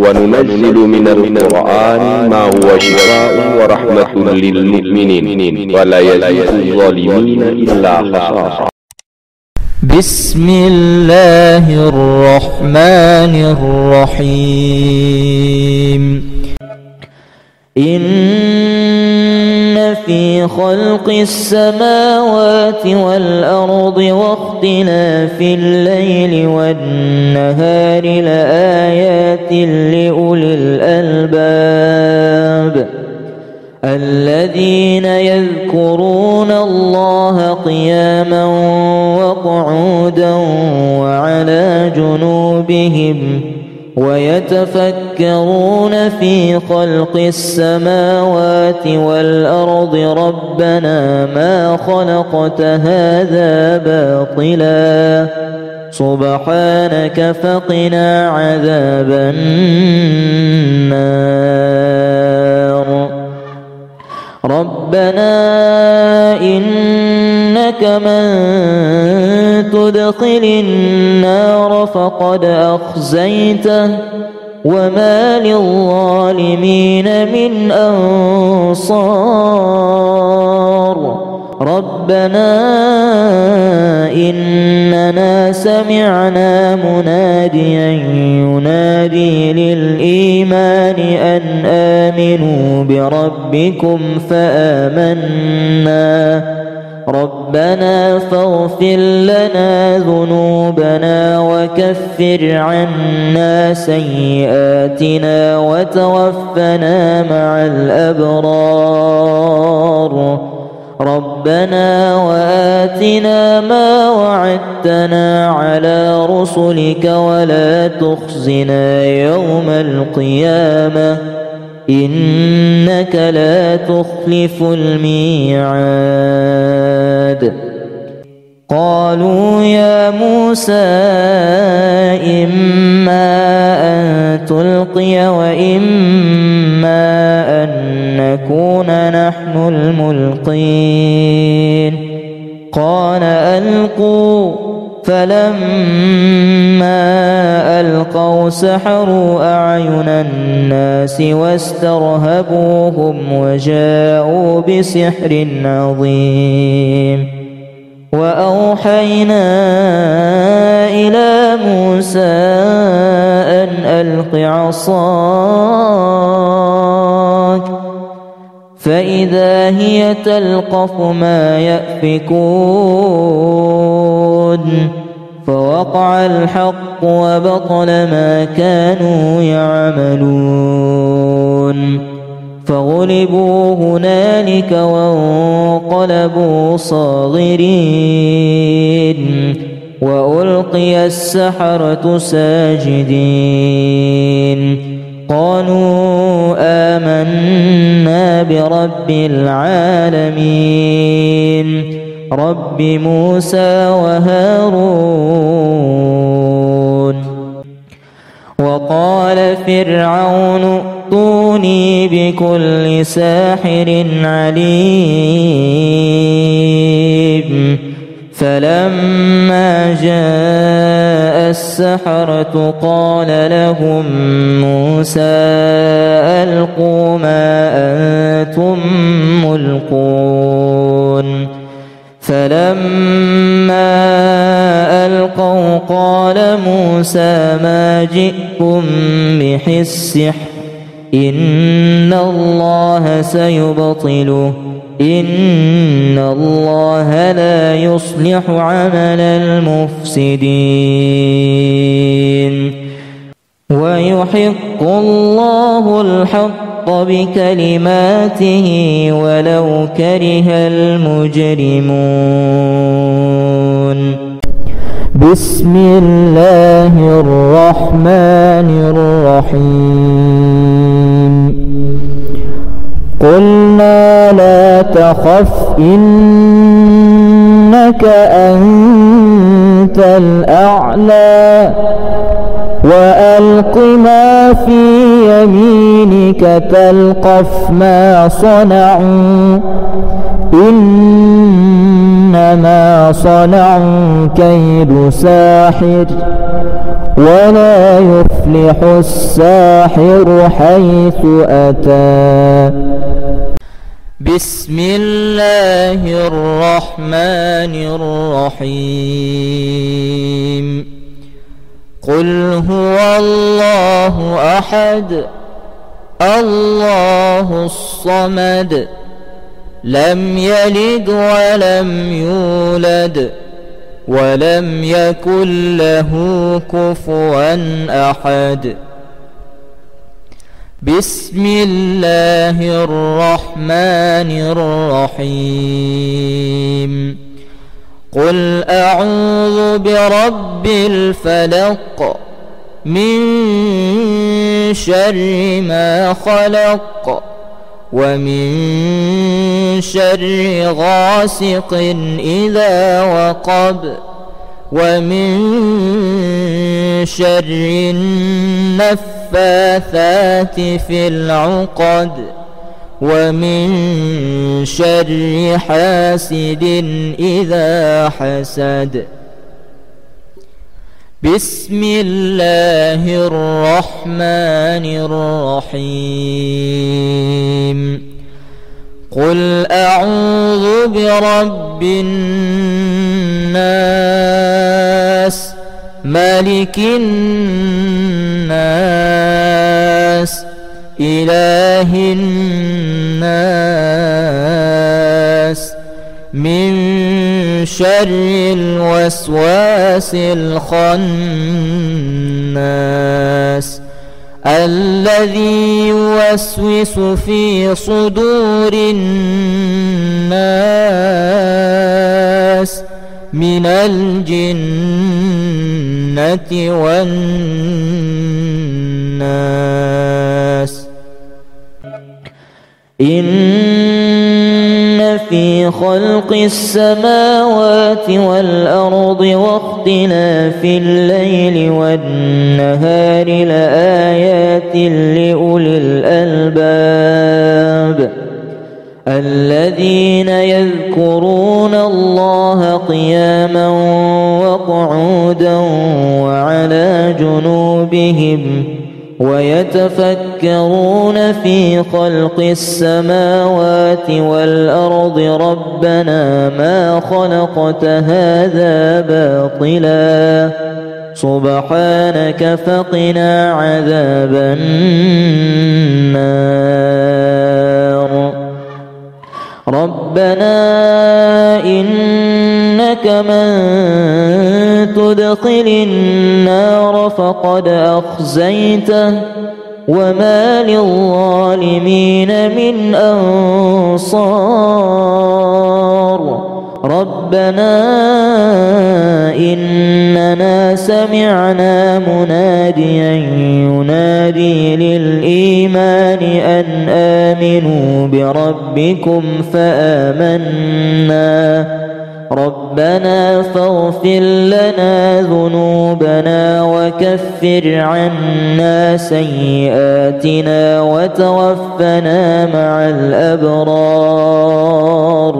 وننزل من القرآن ما هو شفاء ورحمة للمؤمنين ولا يزيد الظالمين إلا خسارا. بسم الله الرحمن الرحيم. إن في خلق السماوات والأرض واختلاف الليل والنهار لآيات لأولي الألباب الذين يذكرون الله قياما وقعودا وعلى جنوبهم ويتفكرون في خلق السماوات والأرض ربنا ما خلقت هذا باطلا سبحانك فقنا عذاب النار. ربنا إنك من تدخل النار فقد أخزيته وما للظالمين من أنصار. ربنا إننا سمعنا مناديا ينادي للإيمان أن آمنوا بربكم فآمنا. ربنا فاغفر لنا ذنوبنا وكفر عنا سيئاتنا وتوفنا مع الأبرار. ربنا وآتنا ما وعدتنا على رسلك ولا تخزنا يوم القيامة إنك لا تخلف الميعاد. قالوا يا موسى إما أن تلقي وإما أن نكون نحن الملقين. قال ألقوا. فلما ألقوا سحروا أعين الناس واسترهبوهم وجاءوا بسحر عظيم. وأوحينا إلى موسى أن ألق عصاك فإذا هي تلقف ما يأفكون. فوقع الحق وبطل ما كانوا يعملون. فغلبوا هنالك وانقلبوا صاغرين وألقي السحرة ساجدين. قالوا آمنا برب العالمين رب موسى وهارون. وقال فرعون ائتوني بكل ساحر عليم. فلما جاء السحرة قال لهم موسى ألقوا ما أنتم ملقون. فلما ألقوا قال موسى ما جئتم به السحر إن الله سيبطله إن الله لا يصلح عمل المفسدين. ويحق الله الحق بكلماته ولو كره المجرمون. بسم الله الرحمن الرحيم. قلنا لا تخف إنك أنت الأعلى وألق ما في يمينك تلقف ما صنعوا إنما إنما صنعوا كيد ساحر ولا يفلح الساحر حيث أتى. بسم الله الرحمن الرحيم. قل هو الله أحد الله الصمد لم يلد ولم يولد ولم يكن له كفوا أحد. بسم الله الرحمن الرحيم. قل أعوذ برب الفلق من شر ما خلق ومن شر غاسق إذا وقب ومن شر النفاثات في العقد ومن شر حاسد إذا حسد. بسم الله الرحمن الرحيم. قل أعوذ برب الناس ملك الناس إله الناس من شر الوسواس الخناس الذي يوسوس في صدور الناس من الجنة والناس. إن في خلق السماوات والأرض واختلاف الليل والنهار لآيات لأولي الألباب الذين يذكرون الله قياما وقعودا وعلى جنوبهم ويتفكرون في خلق السماوات والأرض ربنا ما خلقت هذا باطلا سبحانك فقنا عذاب النار. ربنا إنك من تدخل النار فقد أخزيته وما للظالمين من أنصار. ربنا إننا سمعنا مناديا ينادي للإيمان أن آمنوا بربكم فآمنا ربنا فاغفر لنا ذنوبنا وكفر عنا سيئاتنا وتوفنا مع الأبرار.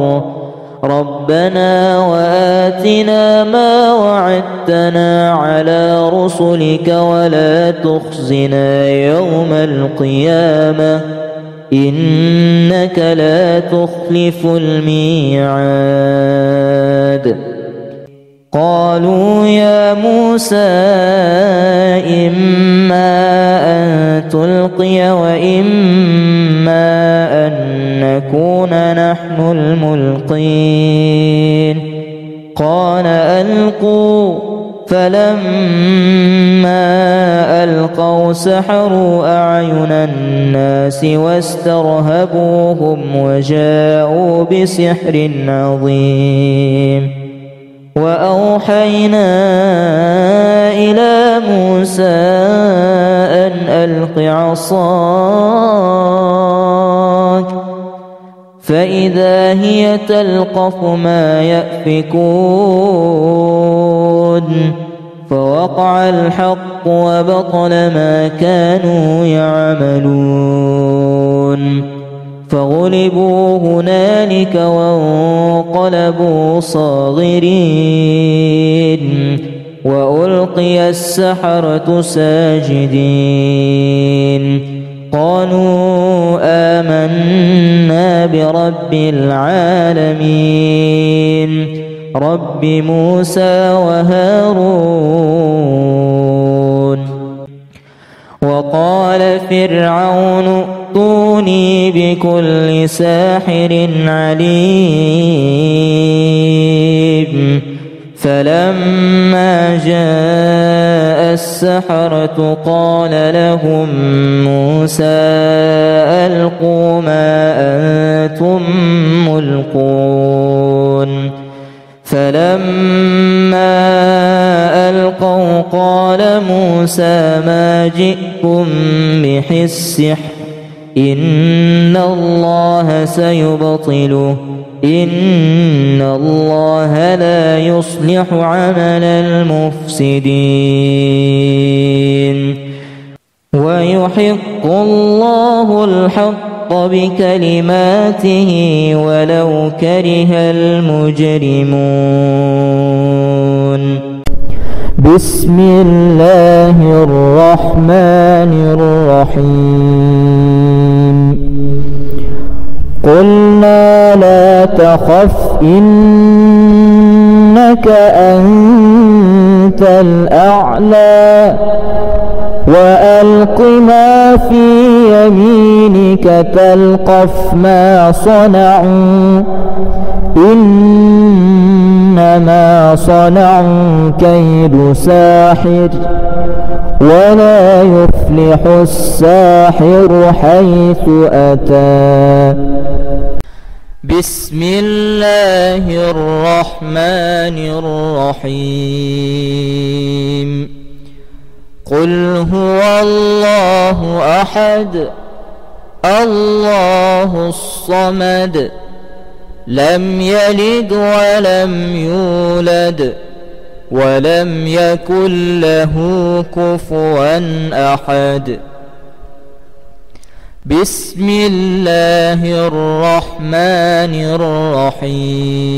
ربنا وآتنا ما وعدتنا على رسلك ولا تخزنا يوم القيامة إنك لا تخلف الميعاد. قالوا يا موسى إما أن تلقي وإما أن نكون نحن الملقين. قال ألقوا فلما ألقوا سحروا أعين الناس واسترهبوهم وجاءوا بسحر عظيم. وأوحينا إلى موسى أن ألق عصاك فإذا هي تلقف ما يأفكون فوقع الحق وبطل ما كانوا يعملون. فغلبوا هنالك وانقلبوا صاغرين وألقي السحرة ساجدين قالوا آمنا برب العالمين رب موسى وهارون. وقال فرعون ائتوني بكل ساحر عليم. فلما جاء السحرة قال لهم موسى ألقوا ما أنتم ملقون. فلما ألقوا قال موسى ما جئتم به السحر إن الله سيبطله إن الله لا يصلح عمل المفسدين ويحق الله الحق بكلماته ولو كره المجرمون. بسم الله الرحمن الرحيم. قلنا لا تخف إنك أنت الأعلى وألق ما في يمينك تلقف ما صنعوا إنما صنعوا كيد ساحر ولا يفلح الساحر حيث أتى. بسم الله الرحمن الرحيم. قل هو الله أحد الله الصمد لم يلد ولم يولد ولم يكن له كفوا أحد. بسم الله الرحمن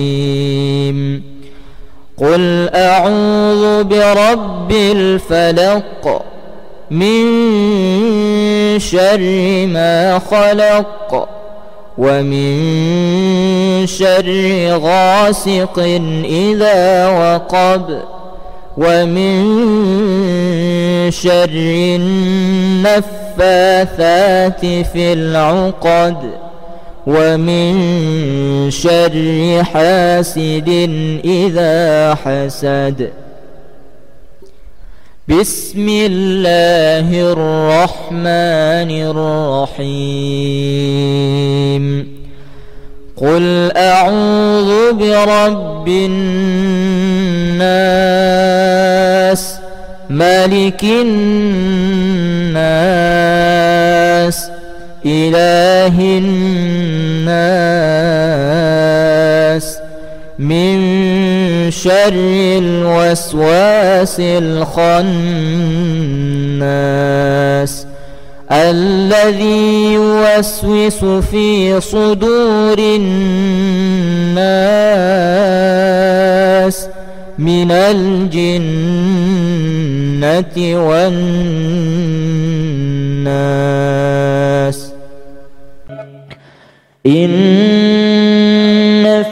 الرحيم. قل أعوذ برب الفلق من شر ما خلق ومن شر غاسق إذا وقب ومن شر النفاثات في العقد ومن شر حاسد إذا حسد. بسم الله الرحمن الرحيم. قل أعوذ برب الناس ملك الناس إله الناس من شر الوسواس الخناس الذي يوسوس في صدور الناس من الجنة والناس. إن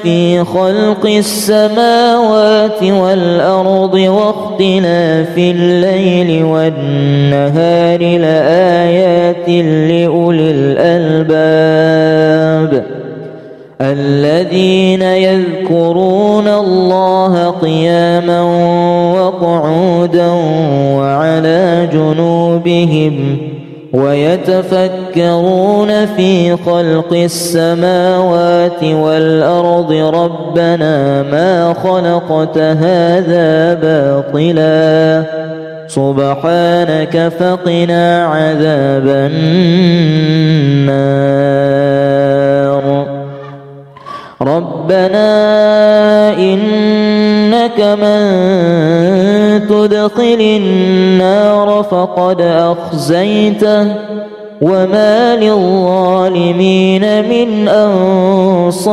في خلق السماوات والأرض واختلاف الليل والنهار لآيات لأولي الألباب الذين يذكرون الله قياما وقعودا وعلى جنوبهم ويتفكرون في خلق السماوات والأرض ربنا ما خلقت هذا باطلا سبحانك فقنا عذاب النار. ربنا إنك من تدخل النار فقد أخزيته وما للظالمين من أنصار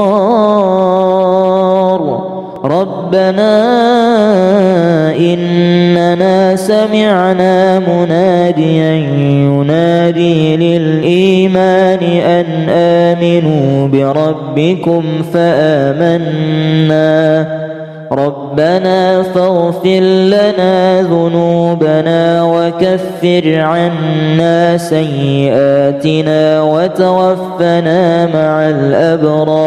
ربنا إننا سمعنا مناديا ينادي للإيمان أن آمنوا بربكم فآمنا ربنا فاغفر لنا ذنوبنا وكفر عنا سيئاتنا وتوفنا مع الأبرار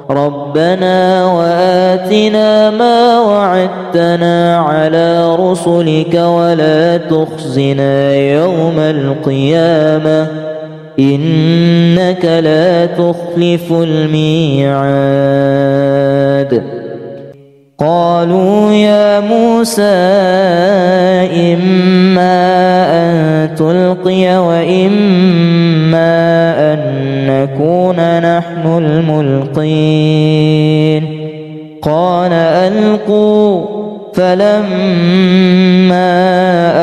ربنا وآتنا ما وعدتنا على رسلك ولا تخزنا يوم القيامة إنك لا تخلف الميعاد قالوا يا موسى إما أن تلقي وإما أن نكون نحن الملقين قال ألقوا فلما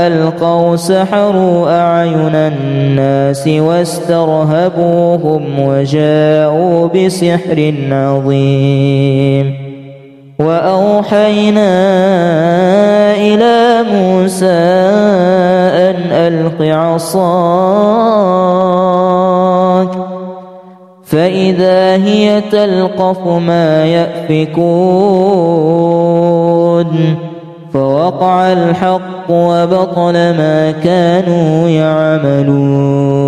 ألقوا سحروا أعين الناس واسترهبوهم وجاءوا بسحر عظيم وأوحينا إلى موسى أن ألق عصاك فإذا هي تلقف ما يأفكون فوقع الحق وبطل ما كانوا يعملون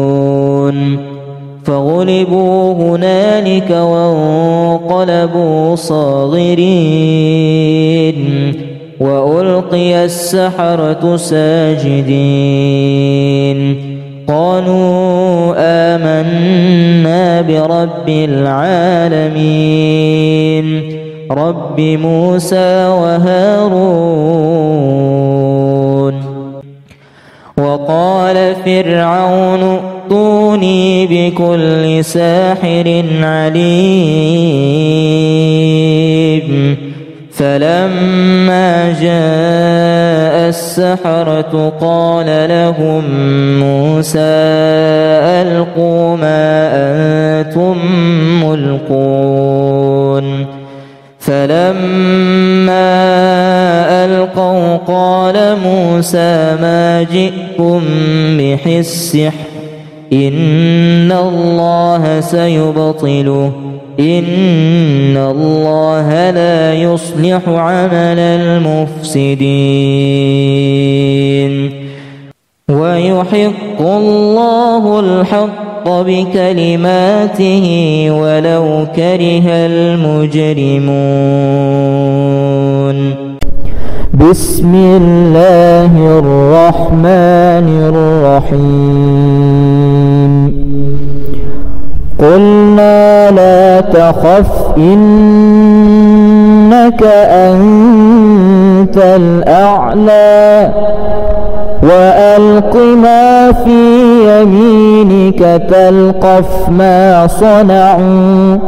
فغلبوا هنالك وانقلبوا صاغرين وألقي السحرة ساجدين قالوا آمنا برب العالمين رب موسى وهارون وقال فرعون ائتوني بكل ساحر عليم فلما جاء السحرة قال لهم موسى ألقوا ما أنتم ملقون فلما ألقوا قال موسى ما جئتم به السحر إن الله سيبطله إن الله لا يصلح عمل المفسدين ويحق الله الحق بكلماته ولو كره المجرمون بسم الله الرحمن الرحيم قلنا لا تخف إنك أنت الأعلى وألق ما في يمينك تلقف ما صنعوا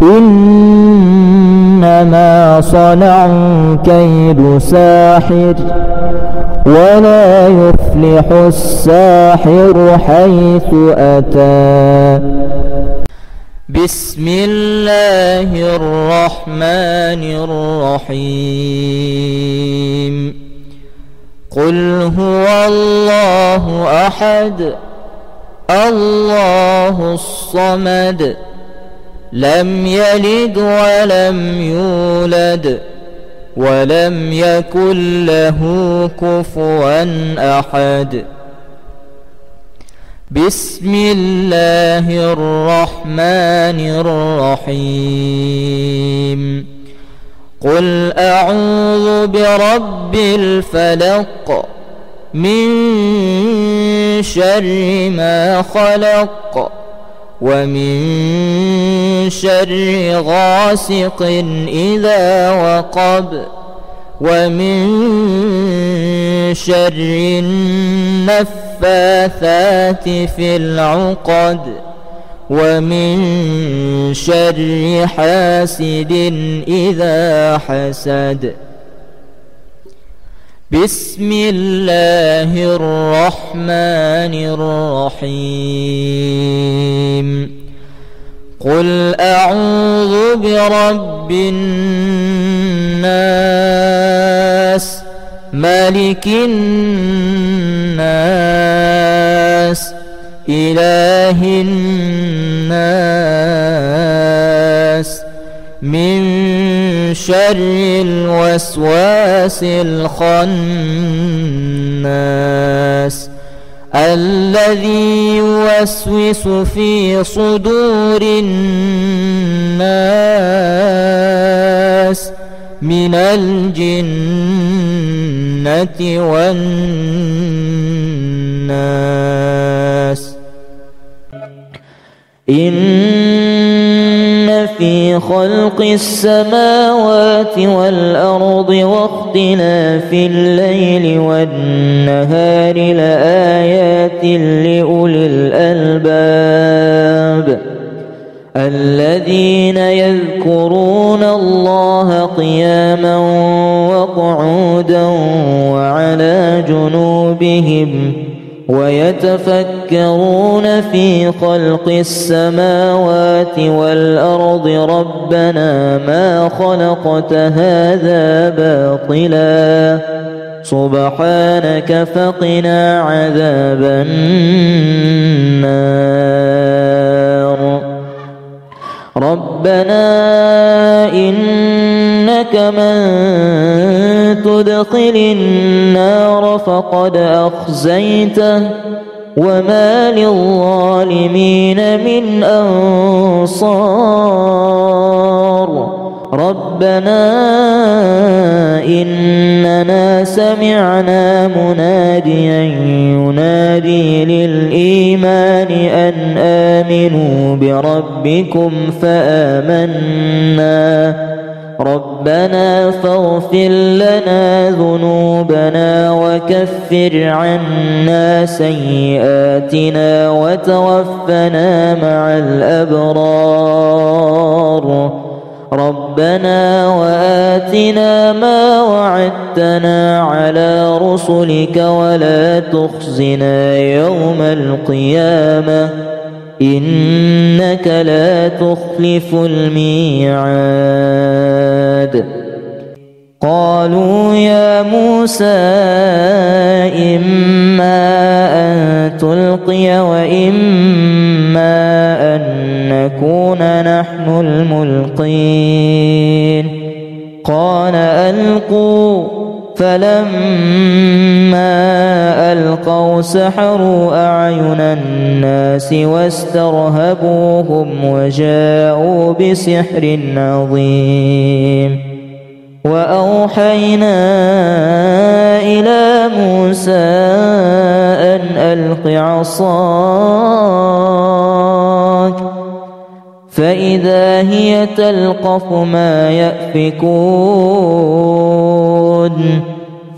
إنما صنعوا كيد ساحر ولا يفلح الساحر حيث أتى بسم الله الرحمن الرحيم قل هو الله أحد الله الصمد لم يلد ولم يولد ولم يكن له كفوا أحد بسم الله الرحمن الرحيم قل أعوذ برب الفلق من شر ما خلق ومن شر غاسق إذا وقب ومن شر النفاثات في العقد ومن شر حاسد إذا حسد بسم الله الرحمن الرحيم قل أعوذ برب الناس ملك الناس إله الناس من شر الوسواس الخناس الذي يوسوس في صدور الناس من الجنة والناس. إن في خلق السماوات والأرض واختلاف الليل والنهار لآيات لأولي الألباب الذين يذكرون الله قياما وقعودا وعلى جنوبهم ويتفكرون في خلق السماوات والأرض ربنا ما خلقت هذا باطلا سبحانك فقنا عذاب النار. ربنا إنك من تدخل النار فقد أخزيته وما للظالمين من أنصار. ربنا إننا سمعنا مناديا ينادي للإيمان أن آمنوا بربكم فآمنا ربنا فاغفر لنا ذنوبنا وكفر عنا سيئاتنا وتوفنا مع الأبرار. ربنا وآتنا ما وعدتنا على رسلك ولا تخزنا يوم القيامة إنك لا تخلف الميعاد. قالوا يا موسى إما أن تلقي وإما أن نكون نحن الملقين. قال ألقوا فلما ألقوا سحروا أعين الناس واسترهبوهم وجاءوا بسحر عظيم. وأوحينا إلى موسى أن ألق عصاك فإذا هي تلقف ما يأفكون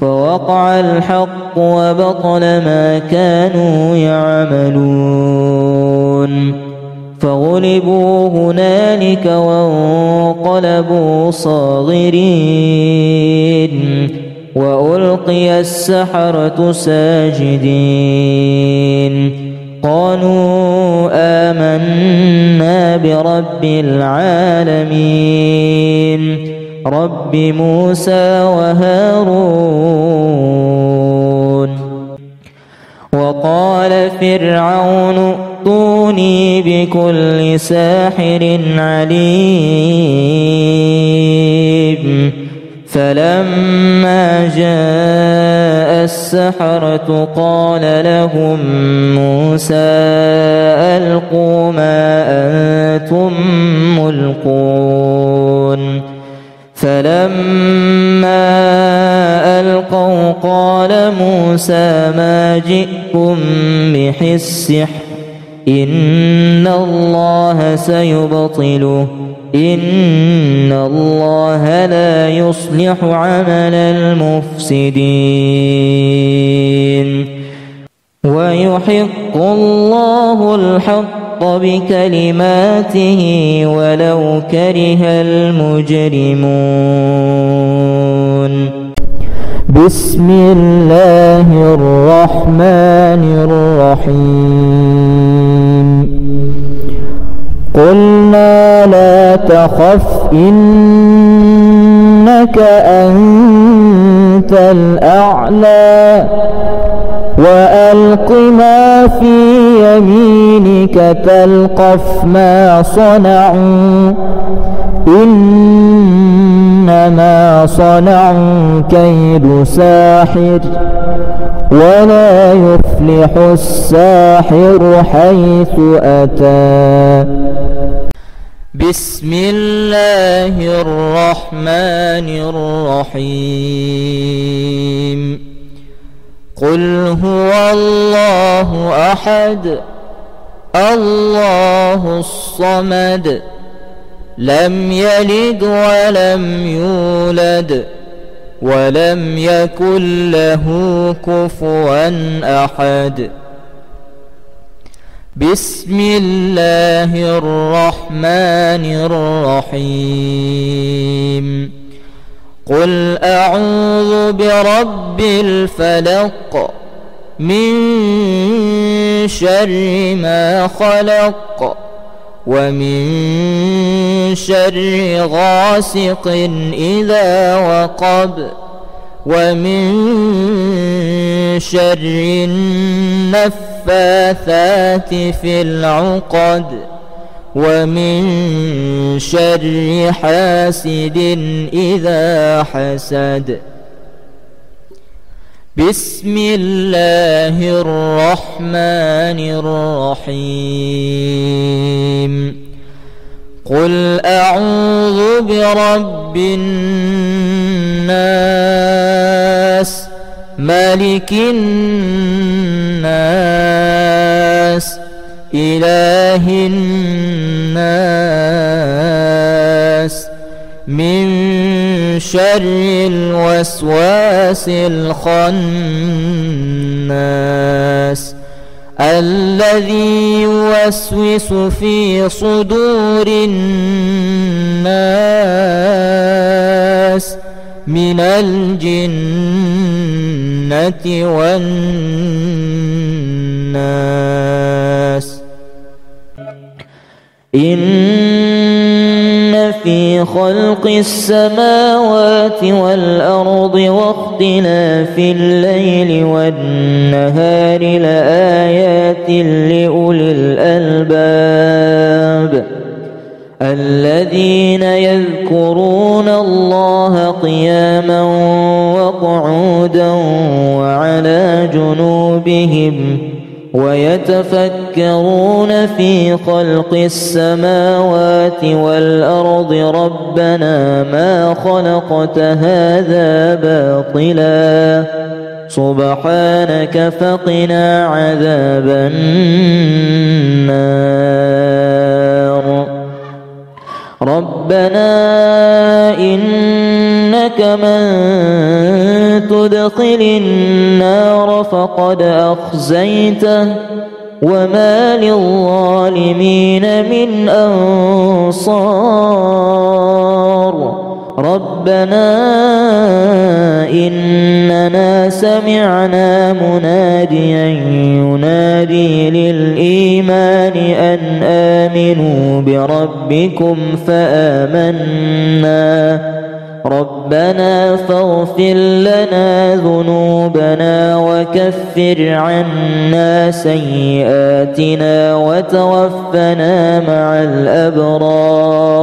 فوقع الحق وبطل ما كانوا يعملون فغلبوا هنالك وانقلبوا صاغرين وألقي السحرة ساجدين. قالوا آمنا برب العالمين رب موسى وهارون. وقال فرعون ائتوني بكل ساحر عليم. فلما جاء السحرة قال لهم موسى ألقوا ما أنتم ملقون. فلما ألقوا قال موسى ما جئتم به السحر إن الله سيبطله إن الله لا يصلح عمل المفسدين ويحق الله الحق بكلماته ولو كره المجرمون. بسم الله الرحمن الرحيم قلنا لا تخف إنك أنت الأعلى وألق ما في يمينك تلقف ما صنعوا إنما صنعوا كيد ساحر ولا يفلح الساحر حيث أتى. بسم الله الرحمن الرحيم قل هو الله أحد الله الصمد لم يلد ولم يولد ولم يكن له كفوا أحد. بسم الله الرحمن الرحيم قل أعوذ برب الفلق من شر ما خلق ومن شر غاسق إذا وقب ومن شر النفاثات في العقد ومن شر حاسد إذا حسد. بسم الله الرحمن الرحيم قل أعوذ برب الناس ملك الناس إله الناس من شر الوسواس الخناس الذي يوسوس في صدور الناس من الجنة والناس. إن في خلق السماوات والأرض واختلاف الليل والنهار لآيات لأولي الألباب الذين يذكرون الله قياما وقعودا وعلى جنوبهم ويتفكرون في خلق السماوات والأرض ربنا ما خلقت هذا باطلا سبحانك فقنا عذاب النار. ربنا إنك من تدخل النار فقد أخزيته وما للظالمين من أنصار. ربنا إننا سمعنا مناديا ينادي للإيمان أن آمنوا بربكم فآمنا ربنا فاغفر لنا ذنوبنا وكفر عنا سيئاتنا وتوفنا مع الأبرار.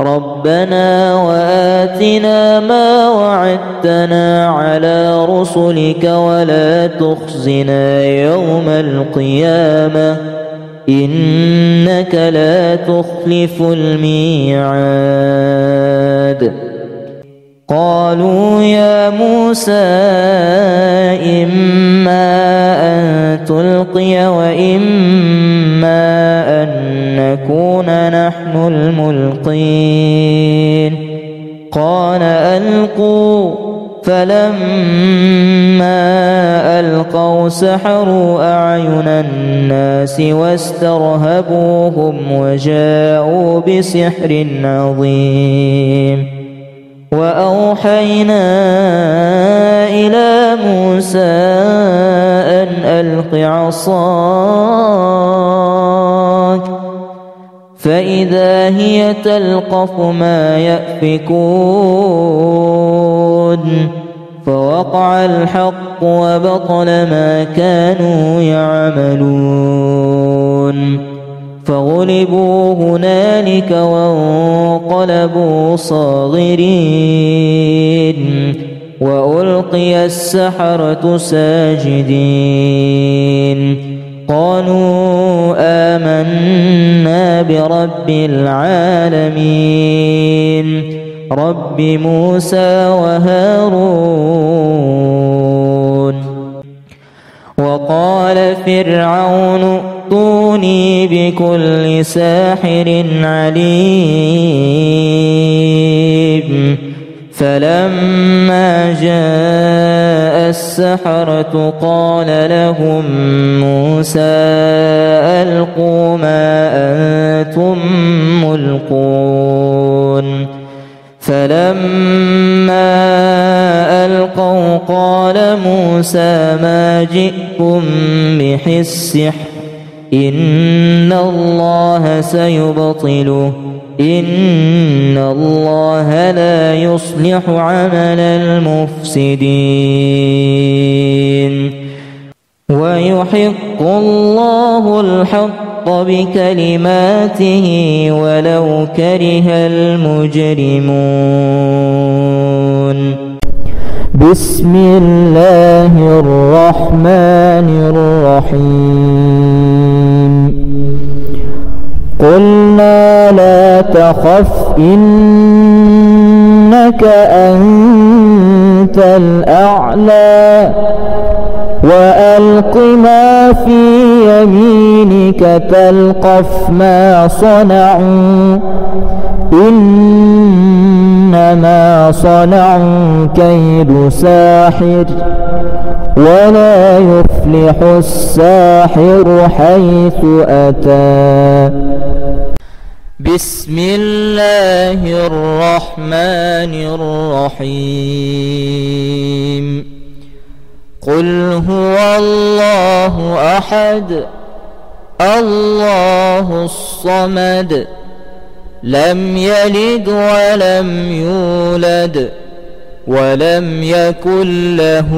ربنا وآتنا ما وعدتنا على رسلك ولا تخزنا يوم القيامة إنك لا تخلف الميعاد. قالوا يا موسى إما أن تلقي وإما أن نكون نحن الملقين قال ألقوا فلما ألقوا سحروا أعين الناس واسترهبوهم وجاءوا بسحر عظيم. وأوحينا إلى موسى أن ألق عصاك فإذا هي تلقف ما يأفكون فوقع الحق وبطل ما كانوا يعملون فغلبوا هنالك وانقلبوا صاغرين وألقي السحرة ساجدين قالوا آمنا برب العالمين رب موسى وهارون وقال فرعون ائتوني بكل ساحر عليم فلما جاء السحرة قال لهم موسى ألقوا ما أنتم ملقون فلما ألقوا قال موسى ما جئتم به السحر إن الله سيبطله إن الله لا يصلح عمل المفسدين ويحق الله الحق بكلماته ولو كره المجرمون بسم الله الرحمن الرحيم قلنا لا تخف إنك أنت الأعلى وألق ما في يمينك تلقف ما صنعوا إنما صنعوا كيد ساحر ولا يفلح الساحر حيث أتى بسم الله الرحمن الرحيم قل هو الله أحد الله الصمد لم يلد ولم يولد ولم يكن له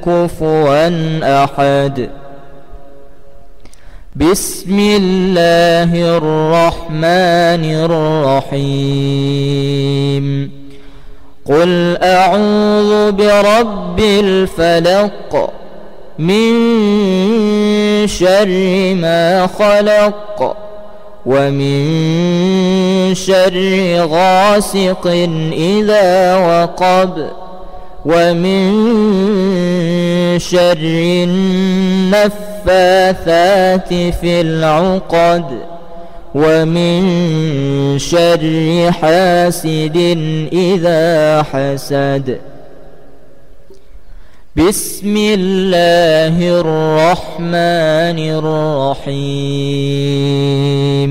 كفوا أحد بسم الله الرحمن الرحيم قل أعوذ برب الفلق من شر ما خلق ومن شر غاسق إذا وقب ومن شر النفاثات في العقد ومن شر حاسد إذا حسد بسم الله الرحمن الرحيم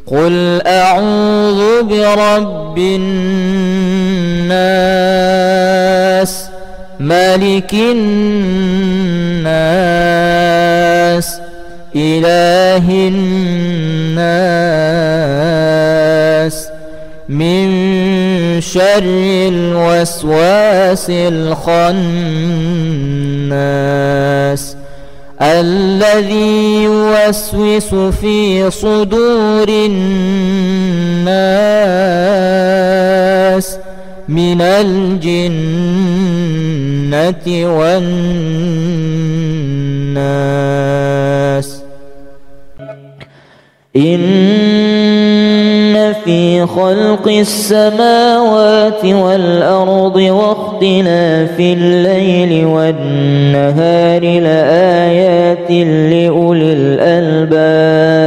قل أعوذ برب الناس ملك الناس إله الناس من شر الوسواس الخناس الذي يوسوس في صدور الناس من الجنة والناس إن في خلق السماوات والأرض واختلاف الليل والنهار لآيات لأولي الألباب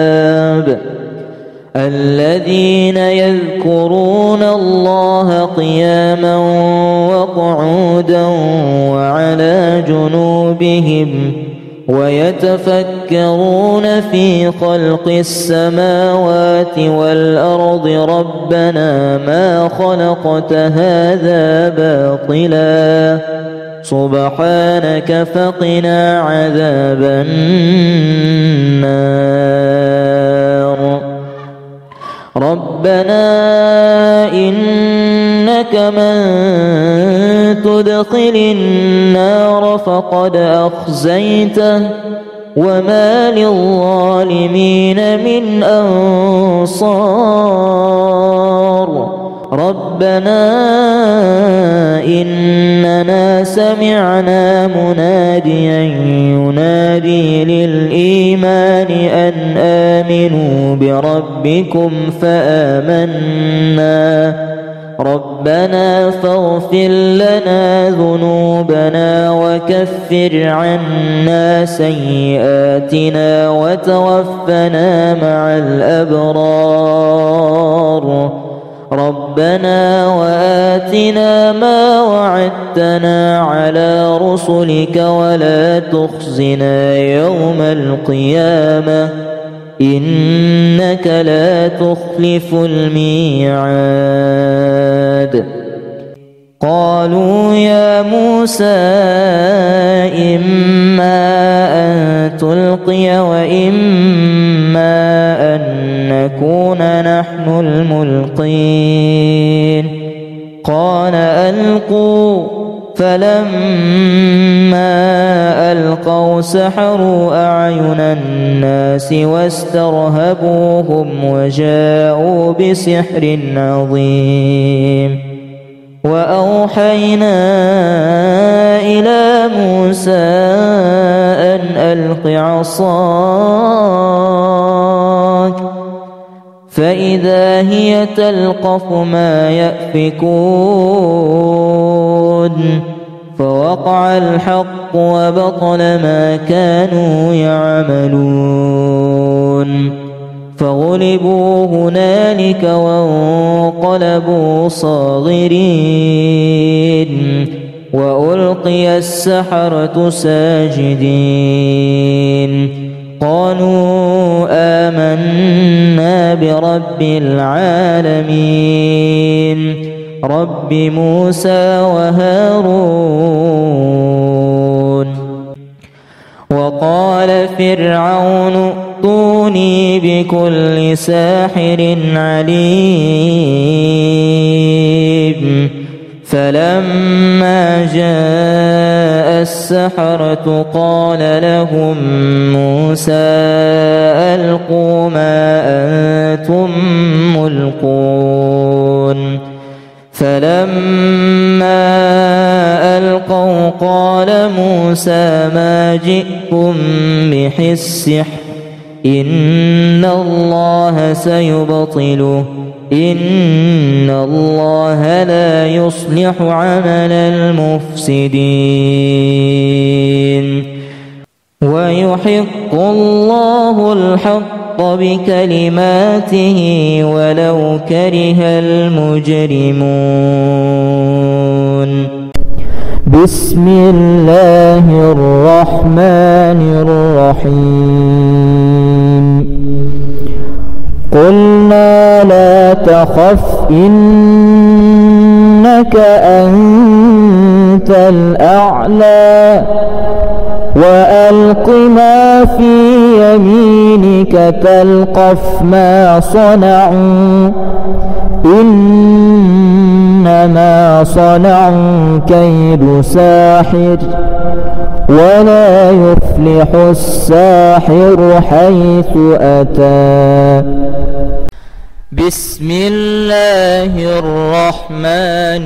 الذين يذكرون الله قياما وقعودا وعلى جنوبهم ويتفكرون في خلق السماوات والأرض ربنا ما خلقت هذا باطلا سبحانك فقنا عذاب النار ربنا إنك من تدخل النار فقد أخزيته وما للظالمين من أنصار ربنا إننا سمعنا مناديا ينادي للإيمان أن آمنوا بربكم فآمنا ربنا فاغفر لنا ذنوبنا وكفر عنا سيئاتنا وتوفنا مع الأبرار ربنا وآتنا ما وعدتنا على رسلك ولا تخزنا يوم القيامة إنك لا تخلف الميعاد قالوا يا موسى إما أن تلقي وإما أن نكون نحن الملقين قال ألقوا فلما ألقوا سحروا أعين الناس واسترهبوهم وجاءوا بسحر عظيم وأوحينا إلى موسى أن ألق عصاك فإذا هي تلقف ما يأفكون فوقع الحق وبطل ما كانوا يعملون فغلبوا هنالك وانقلبوا صاغرين وألقي السحرة ساجدين قالوا آمنا برب العالمين رب موسى وهارون وقال فرعون ائتوني بكل ساحر عليم فلما جاء السحرة قال لهم موسى ألقوا ما أنتم ملقون فلما ألقوا قال موسى ما جئتم به السحر إن الله سيبطله إن الله لا يصلح عمل المفسدين ويحق الله الحق بكلماته ولو كره المجرمون بسم الله الرحمن الرحيم قلنا لا تخف إنك أنت الأعلى وألق ما في يمينك تلقف ما صنعوا إنما صنعوا كيد ساحر ولا يفلح الساحر حيث أتى بسم الله الرحمن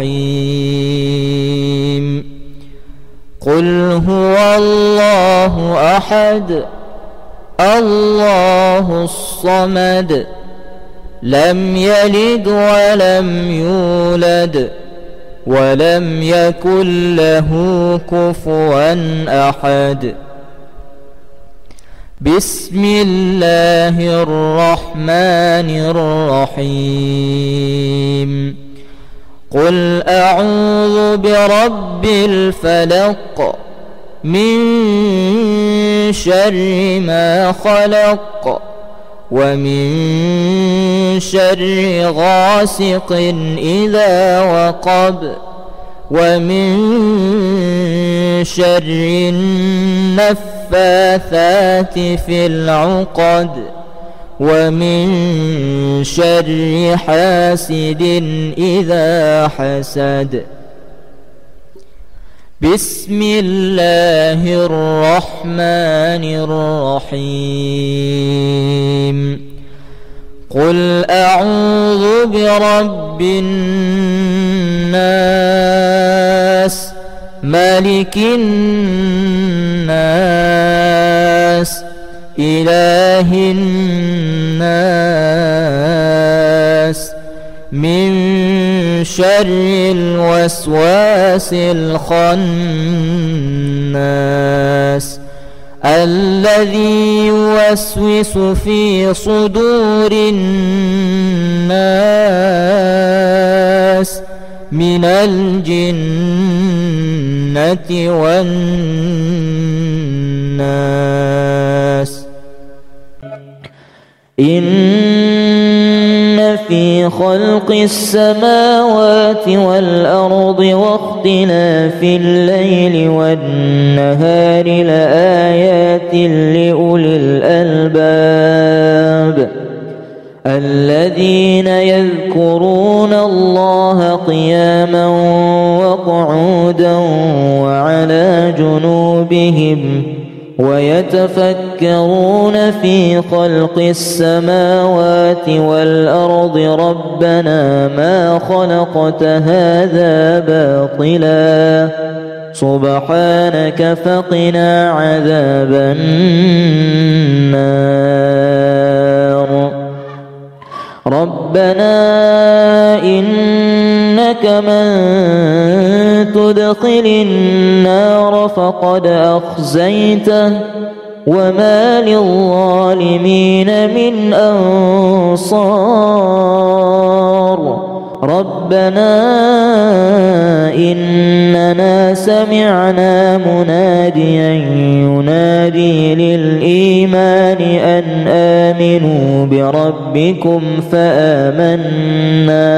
الرحيم قل هو الله أحد الله الصمد لم يلد ولم يولد ولم يكن له كفوا أحد بسم الله الرحمن الرحيم قل أعوذ برب الفلق من شر ما خلق ومن شر غاسق إذا وقب ومن شر النفاثات في العقد ومن شر حاسد إذا حسد. بسم الله الرحمن الرحيم. قل أعوذ برب الناس ملك الناس إله الناس من شر الوسواس الخناس الذي يوسوس في صدور الناس من الجنة والناس. إن في خلق السماوات والأرض واختلاف الليل والنهار لآيات لأولي الألباب الذين يذكرون الله قياما وقعودا وعلى جنوبهم ويتفكرون في خلق السماوات والأرض ربنا ما خلقت هذا باطلا سبحانك فقنا عذاب النار. ربنا إنك من تدخل النار فقد أخزيته وما للظالمين من أنصار. ربنا إننا سمعنا مناديا ينادي للإيمان أن آمنوا بربكم فآمنا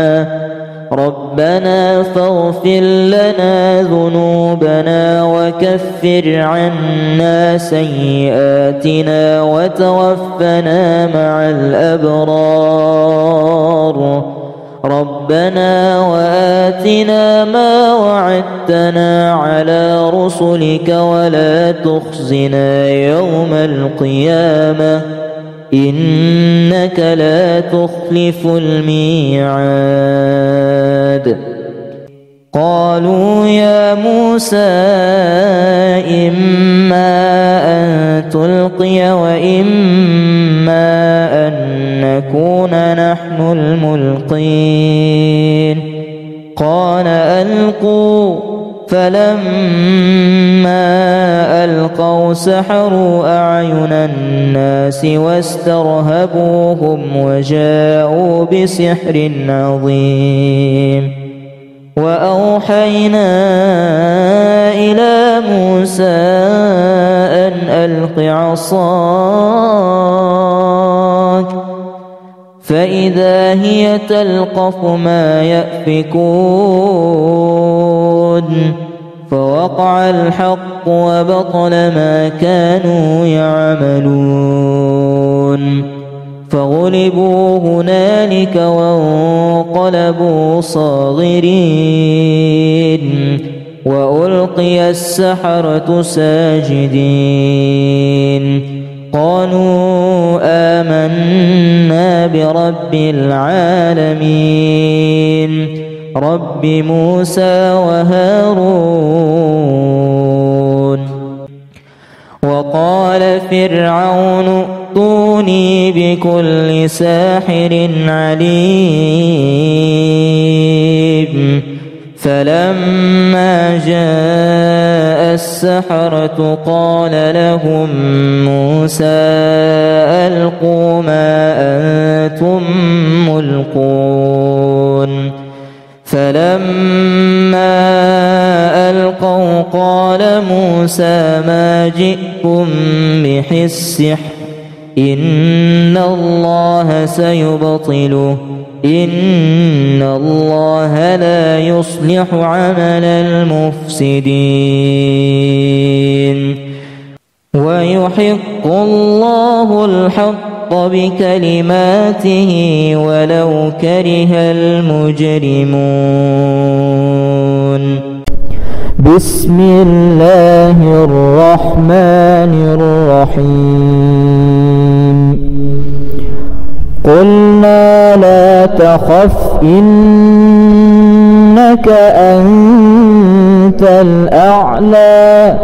ربنا فاغفر لنا ذنوبنا وكفر عنا سيئاتنا وتوفنا مع الأبرار. ربنا وآتنا ما وعدتنا على رسلك ولا تخزنا يوم القيامة إنك لا تخلف الميعاد. قالوا يا موسى إما أن تلقي وإما أن نكون نحن الملقين. قال ألقوا فلما ألقوا سحروا أعين الناس واسترهبوهم وجاءوا بسحر عظيم. وأوحينا إلى موسى أن ألق عصاك فإذا هي تلقف ما يأفكون فوقع الحق وبطل ما كانوا يعملون فغلبوا هنالك وانقلبوا صاغرين وألقي السحرة ساجدين قالوا آمنا برب العالمين رب موسى وهارون. وقال فرعون ائتوني بكل ساحر عليم. فلما جاء السحرة قال لهم موسى ألقوا ما أنتم ملقون. فلما ألقوا قال موسى ما جئتم به السحر إن الله سيبطله إن الله لا يصلح عمل المفسدين ويحق الله الحق بكلماته ولو كره المجرمون. بسم الله الرحمن الرحيم. قلنا لا تخف إنك أنت الأعلى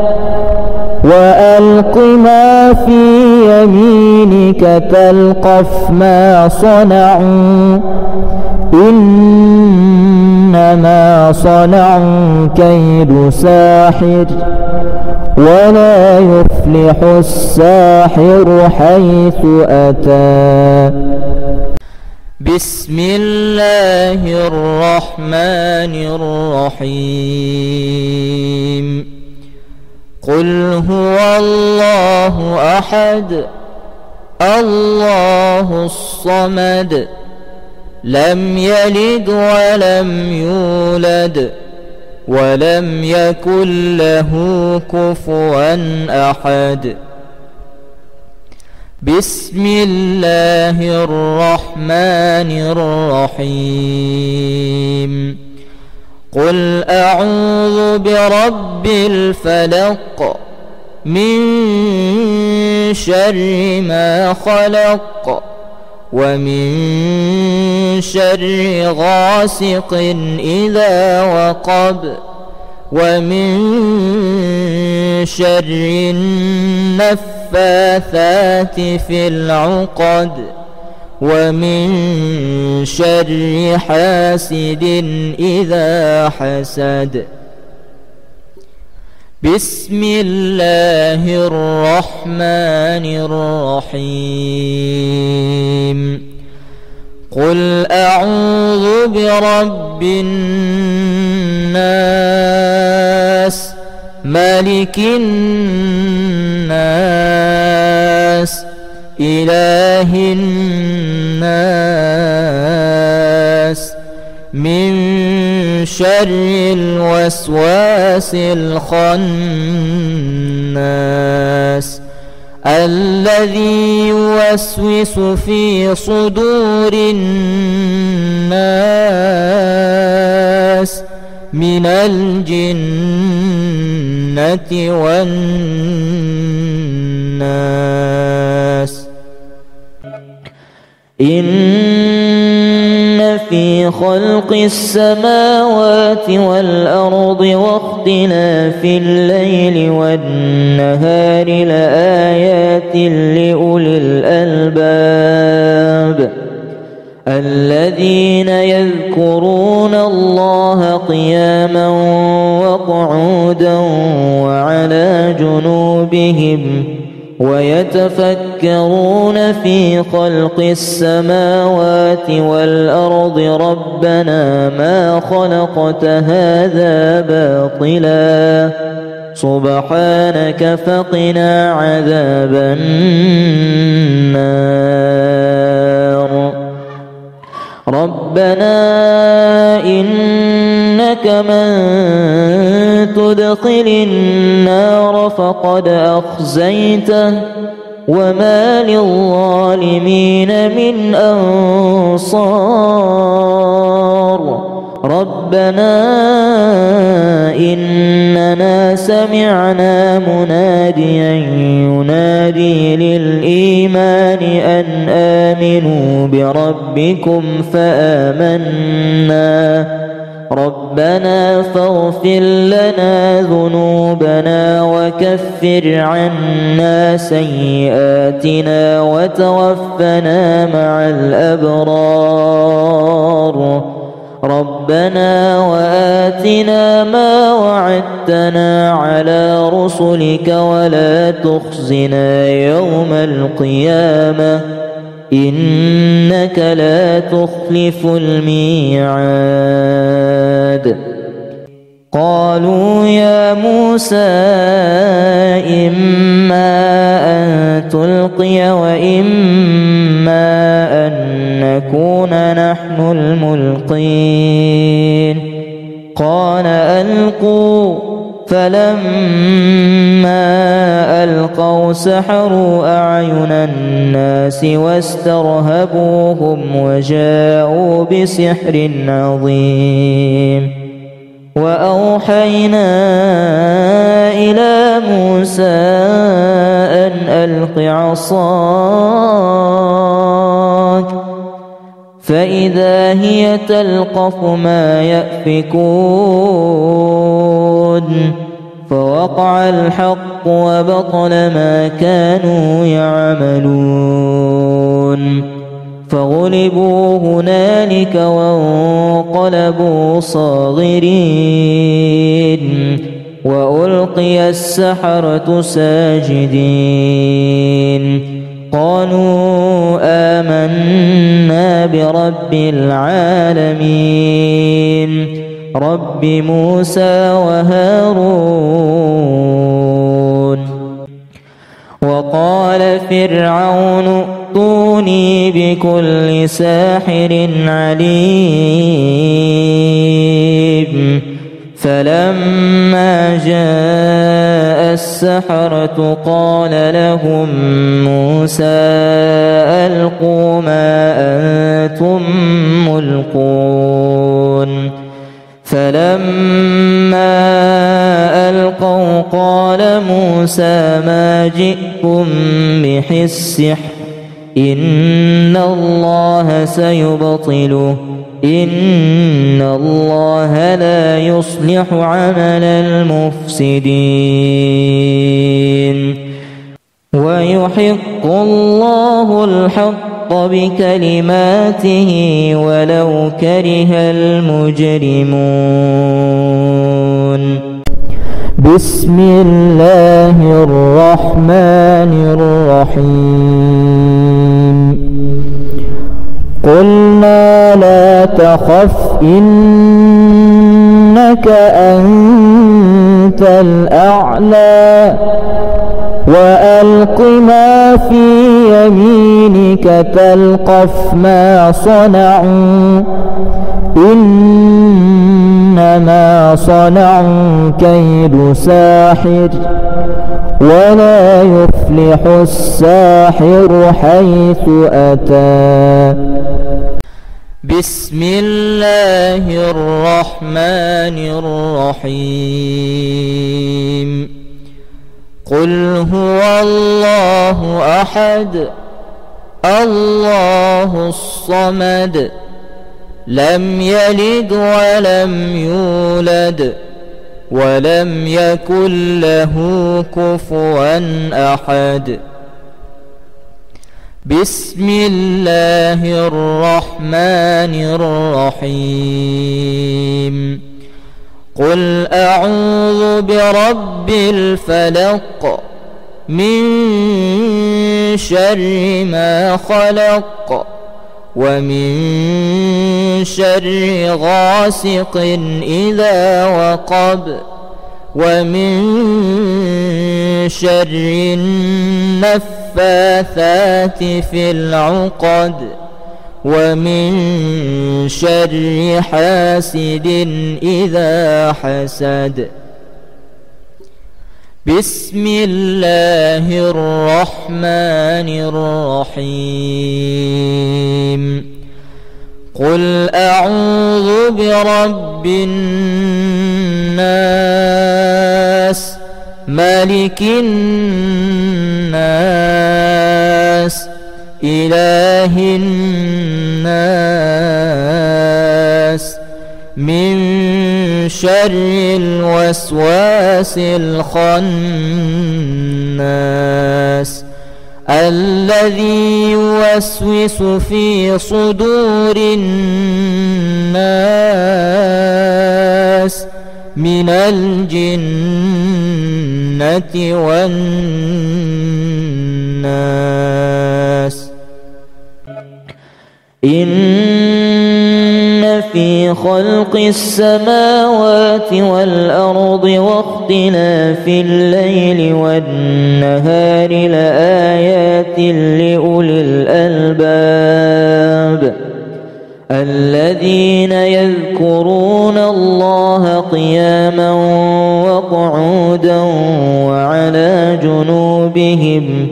وألق ما في يمينك تلقف ما صنعوا إنما صنعوا كيد ساحر ولا يفلح الساحر حيث أتى. بسم الله الرحمن الرحيم. قل هو الله أحد الله الصمد لم يلد ولم يولد ولم يكن له كفوا أحد. بسم الله الرحمن الرحيم. قل أعوذ برب الفلق من شر ما خلق ومن شر غاسق إذا وقب ومن شر النفاثات في العقد ومن شر حاسد إذا حسد. بسم الله الرحمن الرحيم. قل أعوذ برب الناس ملك الناس إله الناس من شر الوسواس الخناس الذي يوسوس في صدور الناس من الجنة والناس. إن في خلق السماوات والأرض واختلاف الليل والنهار لآيات لأولي الألباب الذين يذكرون الله قياما وقعودا وعلى جنوبهم ويتفكرون في خلق السماوات والأرض ربنا ما خلقت هذا باطلا سبحانك فقنا عذاب النار. ربنا إنك من تدخل النار فقد أخزيته وما للظالمين من أنصار. ربنا إننا سمعنا مناديا ينادي للإيمان أن آمنوا بربكم فآمنا ربنا فاغفر لنا ذنوبنا وكفر عنا سيئاتنا وتوفنا مع الأبرار. ربنا وآتنا ما وعدتنا على رسلك ولا تخزنا يوم القيامة إنك لا تخلف الميعاد. قالوا يا موسى إما أن تلقي وإما أن نكون نحن الملقين قال ألقوا فلما ألقوا سحروا أعين الناس واسترهبوهم وجاءوا بسحر عظيم وأوحينا إلى موسى أن ألق عصاك فإذا هي تلقف ما يأفكون فوقع الحق وبطل ما كانوا يعملون فغلبوا هنالك وانقلبوا صاغرين وألقي السحرة ساجدين قالوا آمنا برب العالمين رب موسى وهارون وقال فرعون ائتوني بكل ساحر عليم فلما جاء السحرة قال لهم موسى ألقوا ما أنتم ملقون فلما ألقوا قال موسى ما جئتم به السحر إن الله سيبطله إن الله لا يصلح عمل المفسدين ويحق الله الحق بكلماته ولو كره المجرمون بسم الله الرحمن الرحيم قلنا لا تخف إنك أنت الأعلى وألق ما في يمينك تلقف ما صنعوا إنما صنعوا كيد ساحر ولا يفلح الساحر حيث أتى بسم الله الرحمن الرحيم قل هو الله أحد الله الصمد لم يلد ولم يولد ولم يكن له كفوا أحد بسم الله الرحمن الرحيم قل أعوذ برب الفلق من شر ما خلق ومن شر غاسق إذا وقب ومن شر النفاثات في العقد ومن شر حاسد إذا حسد بسم الله الرحمن الرحيم قل أعوذ برب الناس ملك الناس إله الناس من شر الوسواس الخناس الذي يوسوس في صدور الناس من الجنة والناس إن في خلق السماوات والأرض واختلاف الليل والنهار لآيات لأولي الألباب الذين يذكرون الله قياما وقعودا وعلى جنوبهم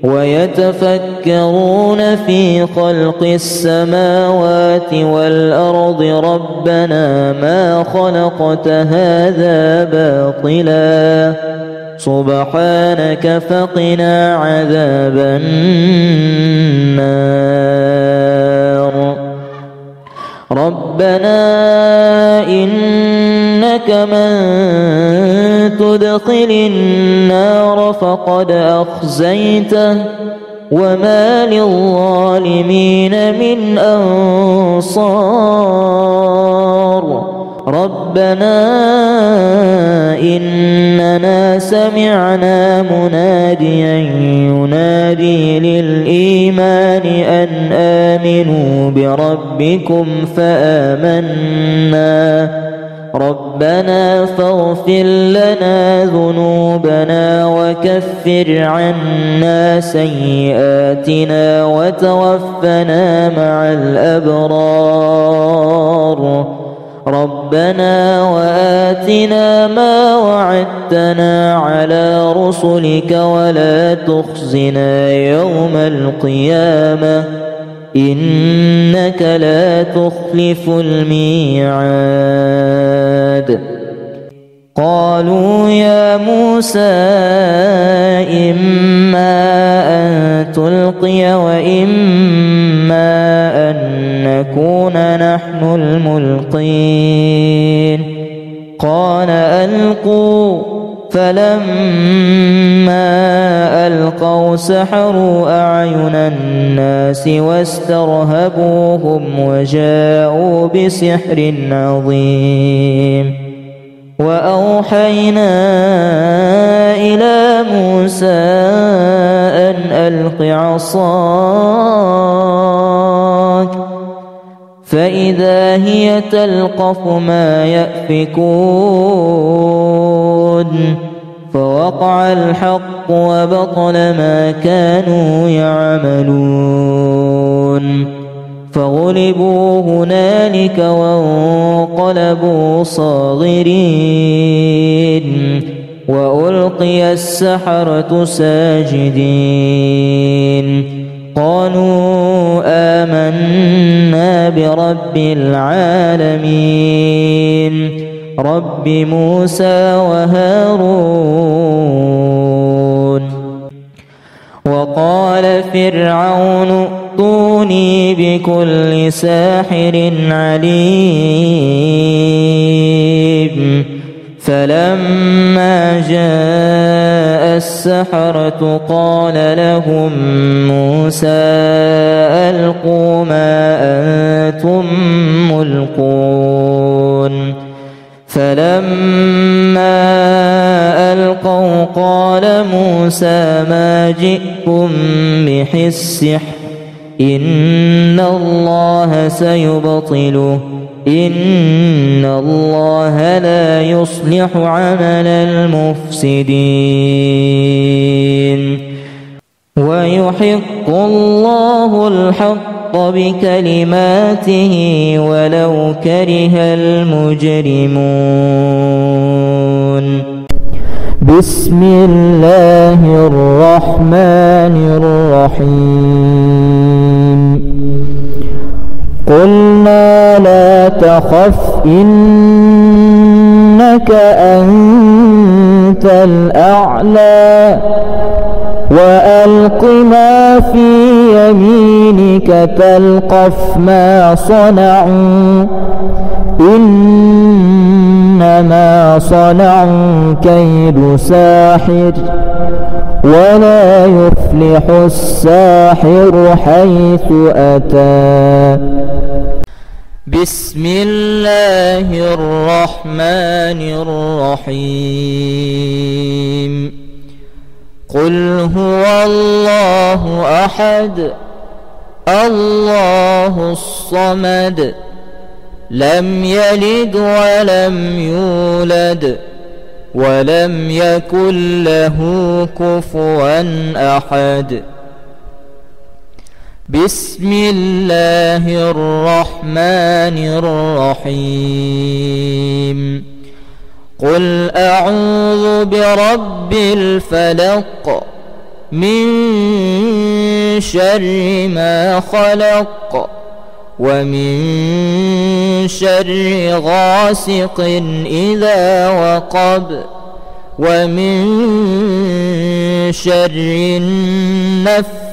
ويتفكرون في خلق السماوات والأرض ربنا ما خلقت هذا باطلا سبحانك فقنا عذاب النار ربنا إنك من تدخل النار فقد أخزيته وما للظالمين من أنصار ربنا إننا سمعنا مناديا ينادي للإيمان أن آمنوا بربكم فآمنا ربنا فاغفر لنا ذنوبنا وكفر عنا سيئاتنا وتوفنا مع الأبرار ربنا وآتنا ما وعدتنا على رسلك ولا تخزنا يوم القيامة إنك لا تخلف الميعاد قالوا يا موسى إما أن تلقي وإما أن نكون نحن الملقين قال ألقوا فلما ألقوا سحروا أعين الناس واسترهبوهم وجاءوا بسحر عظيم وأوحينا إلى موسى أن ألق عصاك فإذا هي تلقف ما يأفكون فوقع الحق وبطل ما كانوا يعملون فغلبوا هنالك وانقلبوا صاغرين وألقي السحرة ساجدين قالوا آمنا برب العالمين رب موسى وهارون وقال فرعون ائتوني بكل ساحر عليم فلما جاء السحرة قال لهم موسى ألقوا ما أنتم ملقون فلما ألقوا قال موسى ما جئتم به السحر إن الله سيبطله إن الله لا يصلح عمل المفسدين ويحق الله الحق بكلماته ولو كره المجرمون بسم الله الرحمن الرحيم قلنا لا تخف إنك أنت الأعلى وألق ما في يمينك تلقف ما صنعوا إنما صنعوا كيد ساحر ولا يفلح الساحر حيث أتى بسم الله الرحمن الرحيم قل هو الله أحد الله الصمد لم يلد ولم يولد ولم يكن له كفوا أحد. بسم الله الرحمن الرحيم. قل أعوذ برب الفلق من شر ما خلق ومن شر غاسق إذا وقب ومن شر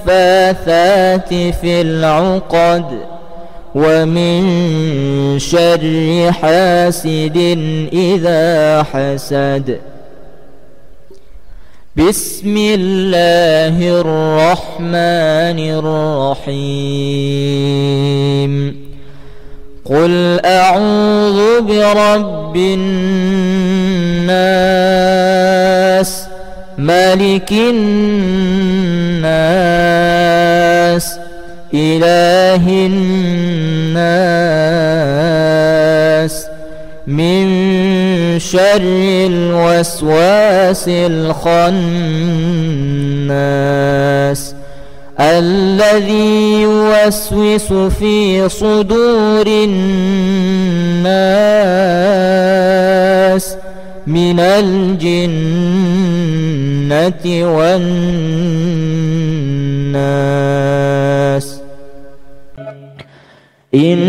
النفاثات في العقد ومن شر حاسد إذا حسد. بسم الله الرحمن الرحيم. قل أعوذ برب الناس ملك الناس إله الناس من شر الوسواس الخناس الذي يوسوس في صدور الناس من الجنة والناس. إن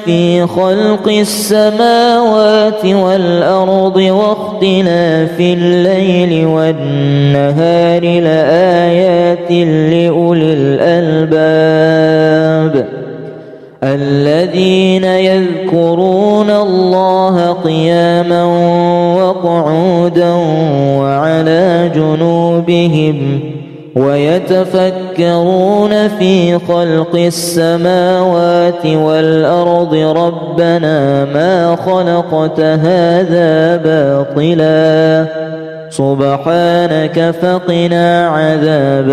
في خلق السماوات والأرض واختلاف الليل والنهار لآيات لأولي الألباب الذين يذكرون الله قياما وقعودا وعلى جنوبهم ويتفكرون في خلق السماوات والأرض ربنا ما خلقت هذا باطلا سبحانك فقنا عذاب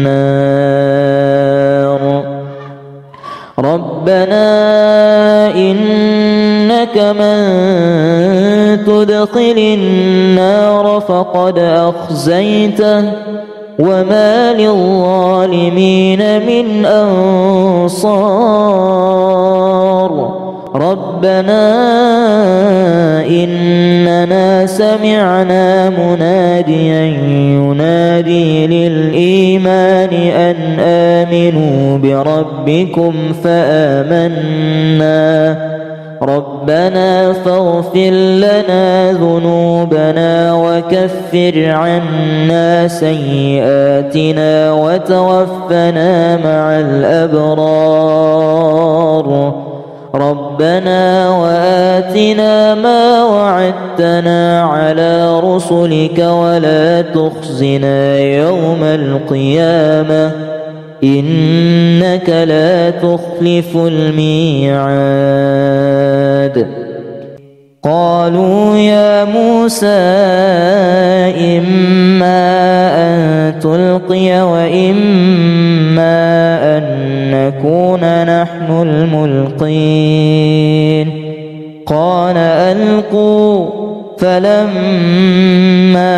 النار. ربنا إنك من تدخل النار فقد أخزيته وما للظالمين من أنصار. ربنا إننا سمعنا مناديا ينادي للإيمان أن آمنوا بربكم فآمنا. ربنا فاغفر لنا ذنوبنا وكفر عنا سيئاتنا وتوفنا مع الأبرار. ربنا وآتنا ما وعدتنا على رسلك ولا تخزنا يوم القيامة إنك لا تخلف الميعاد. قالوا يا موسى إما أن تلقي وإما أن نكون نحن الملقين. قال ألقوا فلما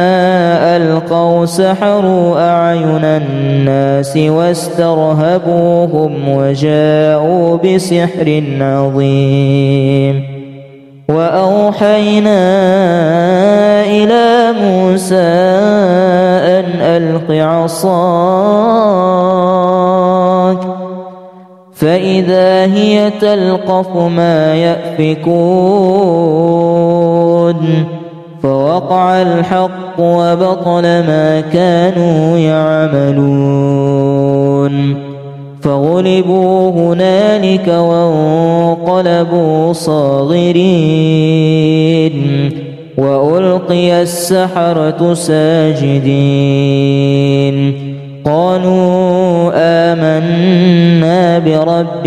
ألقوا سحروا أعين الناس واسترهبوهم وجاءوا بسحر عظيم. وأوحينا إلى موسى أن ألق عصاك فإذا هي تلقف ما يأفكون. فوقع الحق وبطل ما كانوا يعملون. فغلبوا هنالك وانقلبوا صاغرين وألقي السحرة ساجدين. قالوا آمنا برب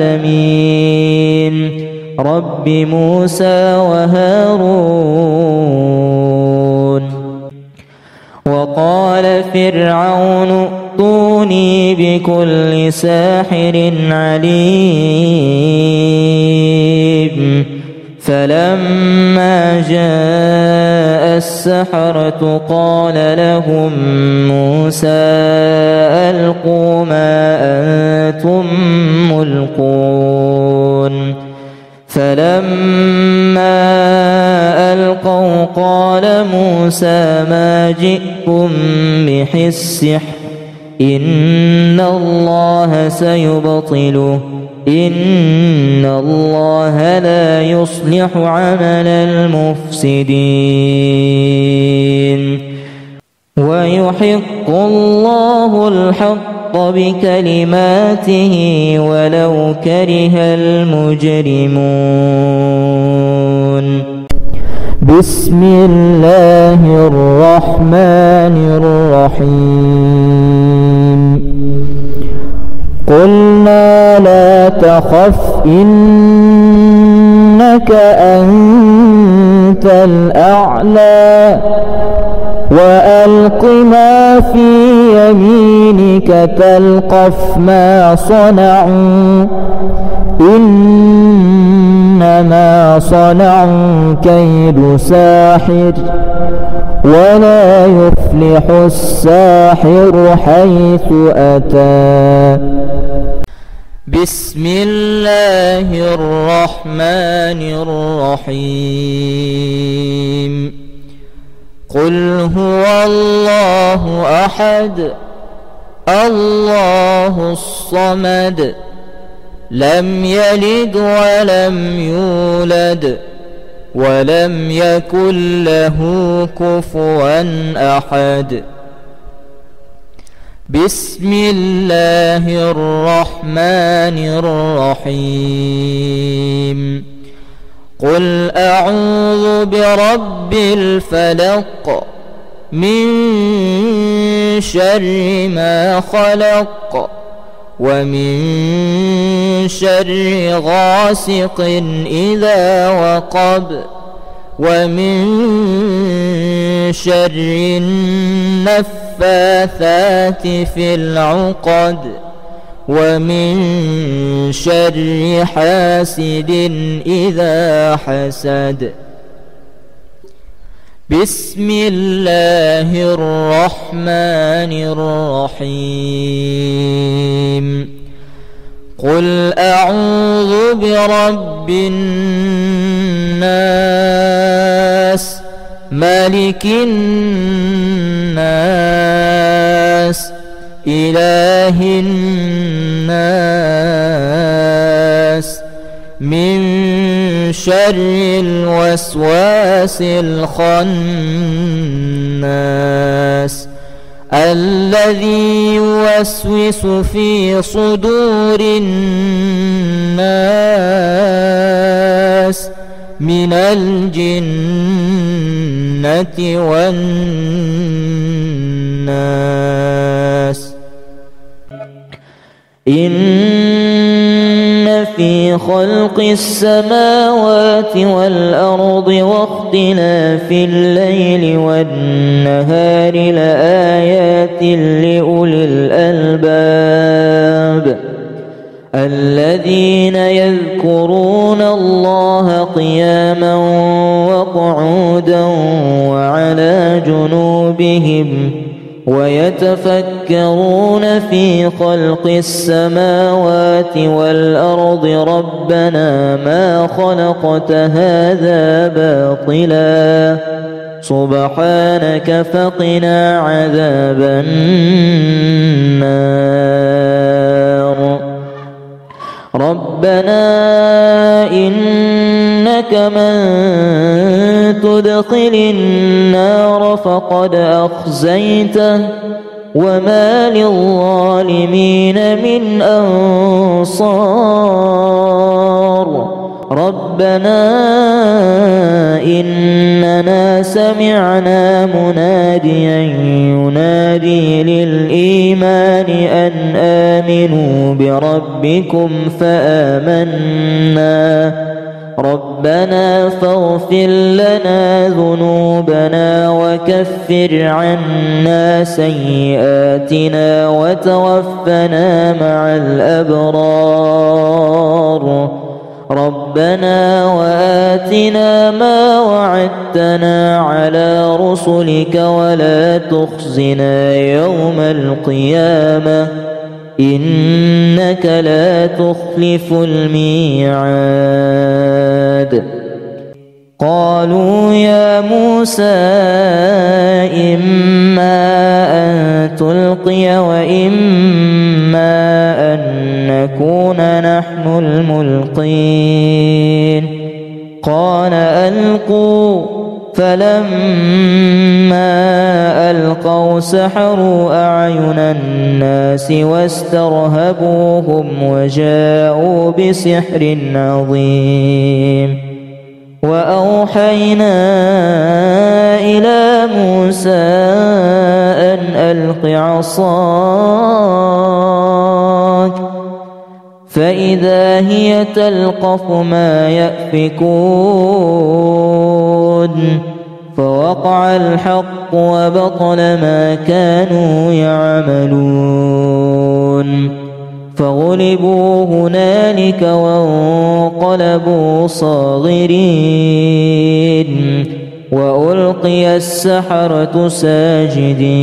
العالمين رب موسى وهارون. وقال فرعون ائتوني بكل ساحر عليم فلما جاء السحرة قال لهم موسى ألقوا ما أنتم ملقون فلما ألقوا قال موسى ما جئتم به السحر إن الله سيبطله إن الله لا يصلح عمل المفسدين ويحق الله الحق بكلماته ولو كره المجرمون. بسم الله الرحمن الرحيم. قلنا لا تخف إنك أنت الأعلى وألق ما في يمينك تلقف ما صنعوا إنما صنعوا كيد ساحر ولا يفلح الساحر حيث أتى. بسم الله الرحمن الرحيم. قل هو الله أحد الله الصمد لم يلد ولم يولد ولم يكن له كفوا أحد. بسم الله الرحمن الرحيم. قل أعوذ برب الفلق من شر ما خلق ومن شر غاسق إذا وقب ومن شر النفاثات في العقد ومن شر حاسد إذا حسد. بسم الله الرحمن الرحيم. قل أعوذ برب الناس ملك الناس إله الناس من شر الوسواس الخناس الذي يوسوس في صدور الناس من الجنة والناس. إن في خلق السماوات والأرض واختلاف الليل والنهار لآيات لأولي الألباب الذين يذكرون الله قياما وقعودا وعلى جنوبهم ويتفكرون في خلق السماوات والأرض ربنا ما خلقت هذا باطلا سبحانك فقنا عذاب النار. ربنا إنك من تدخل النار فقد أخزيته وما للظالمين من أنصار. ربنا إننا سمعنا مناديا ينادي للإيمان أن آمنوا بربكم فآمنا ربنا فاغفر لنا ذنوبنا وكفر عنا سيئاتنا وتوفنا مع الأبرار ربنا وآتنا ما وعدتنا على رسلك ولا تخزنا يوم القيامة إنك لا تخلف الميعاد. قالوا يا موسى إما أن تلقي وإما أن نكون نحن الملقين قال ألقوا فلما ألقوا سحروا أعين الناس واسترهبوهم وجاءوا بسحر عظيم. وأوحينا إلى موسى أن ألق عصاك فإذا هي تلقف ما يأفكون فوقع الحق وبطل ما كانوا يعملون فغلبوا هنالك وانقلبوا صاغرين وألقي السحرة ساجدين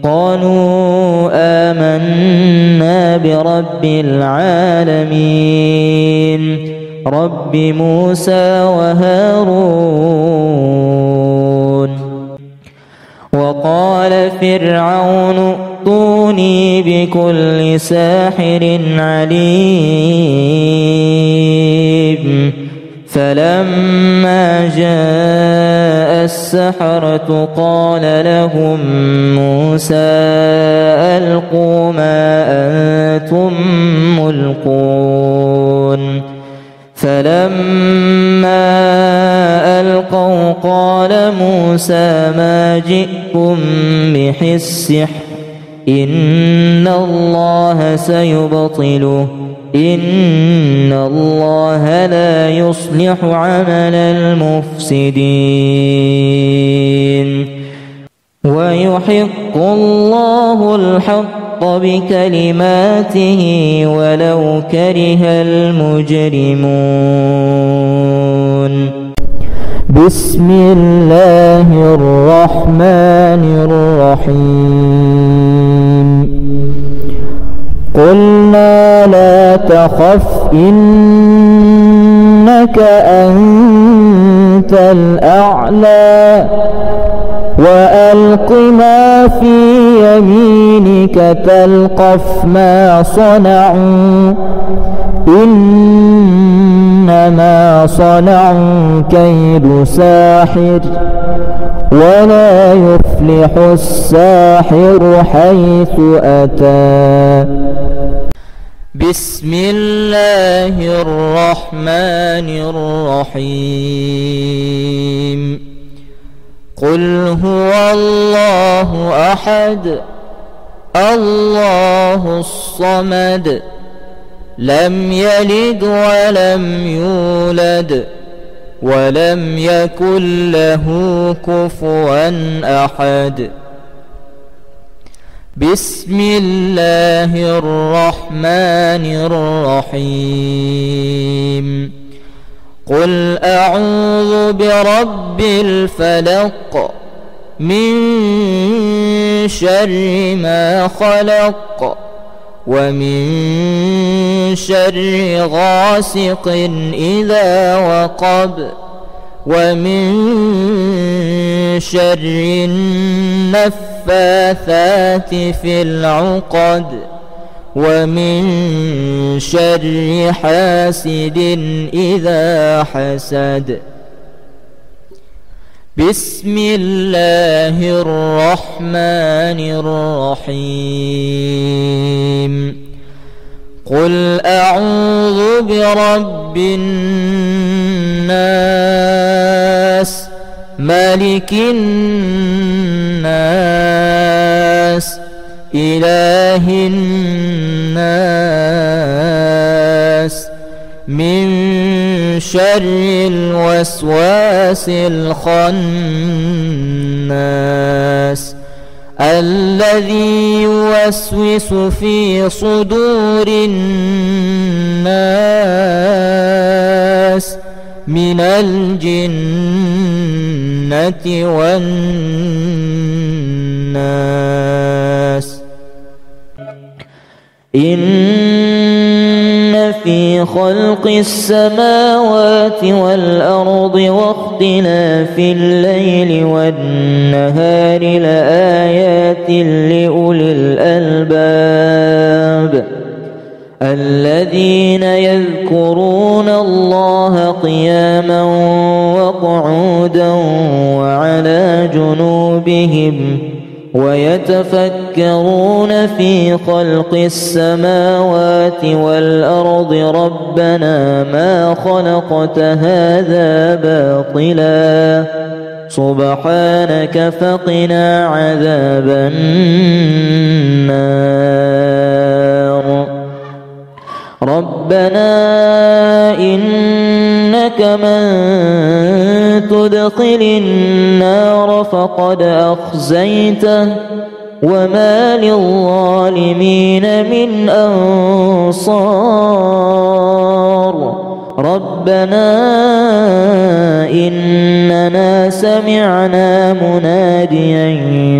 قالوا آمنا برب العالمين رب موسى وهارون. وقال فرعون ائتوني بكل ساحر عليم فلما جاء السحرة قال لهم موسى ألقوا ما أنتم ملقون فلما ألقوا قال موسى ما جئتم به السحر إن الله سيبطله إن الله لا يصلح عمل المفسدين ويحق الله الحق بكلماته ولو كره المجرمون. بسم الله الرحمن الرحيم. قلنا لا تخف إنك أنت الأعلى وألق ما في يمينك تلقف ما صنعوا إنما صنعوا كيد ساحر ولا يفلح الساحر حيث أتى. بسم الله الرحمن الرحيم. قل هو الله أحد الله الصمد لم يلد ولم يولد ولم يكن له كفوا أحد. بسم الله الرحمن الرحيم. قل أعوذ برب الفلق من شر ما خلق ومن شر غاسق إذا وقب ومن شر النفاثات في العقد ومن شر حاسد إذا حسد. بسم الله الرحمن الرحيم. قل أعوذ برب الناس ملك الناس إله الناس من شر الوسواس الخناس الذي يوسوس في صدور الناس من الجنة والناس. إن في خلق السماوات والأرض واختلاف الليل والنهار لآيات لأولي الألباب الذين يذكرون الله قياما وقعودا وعلى جنوبهم ويتفكرون في خلق السماوات والأرض ربنا ما خلقت هذا باطلا سبحانك فقنا عذاب النار. ربنا إنك من تدخل النار فقد أخزيته وما للظالمين من أنصار. ربنا إننا سمعنا مناديا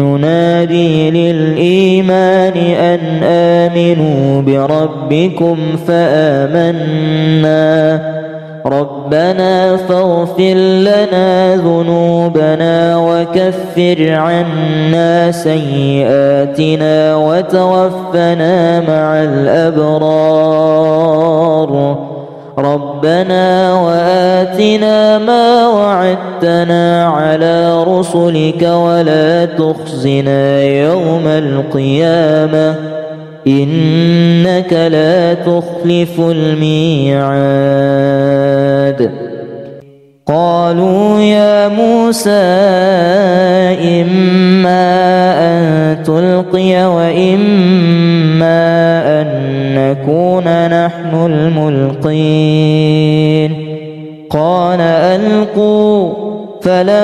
ينادي للإيمان أن آمنوا بربكم فآمنا ربنا فاغفر لنا ذنوبنا وكفر عنا سيئاتنا وتوفنا مع الأبرار. ربنا وآتنا ما وعدتنا على رسلك ولا تخزنا يوم القيامة إنك لا تخلف الميعاد. قالوا يا موسى إما أن تلقي وإما أن نكون نحن الملقين. قال ألقوا فلما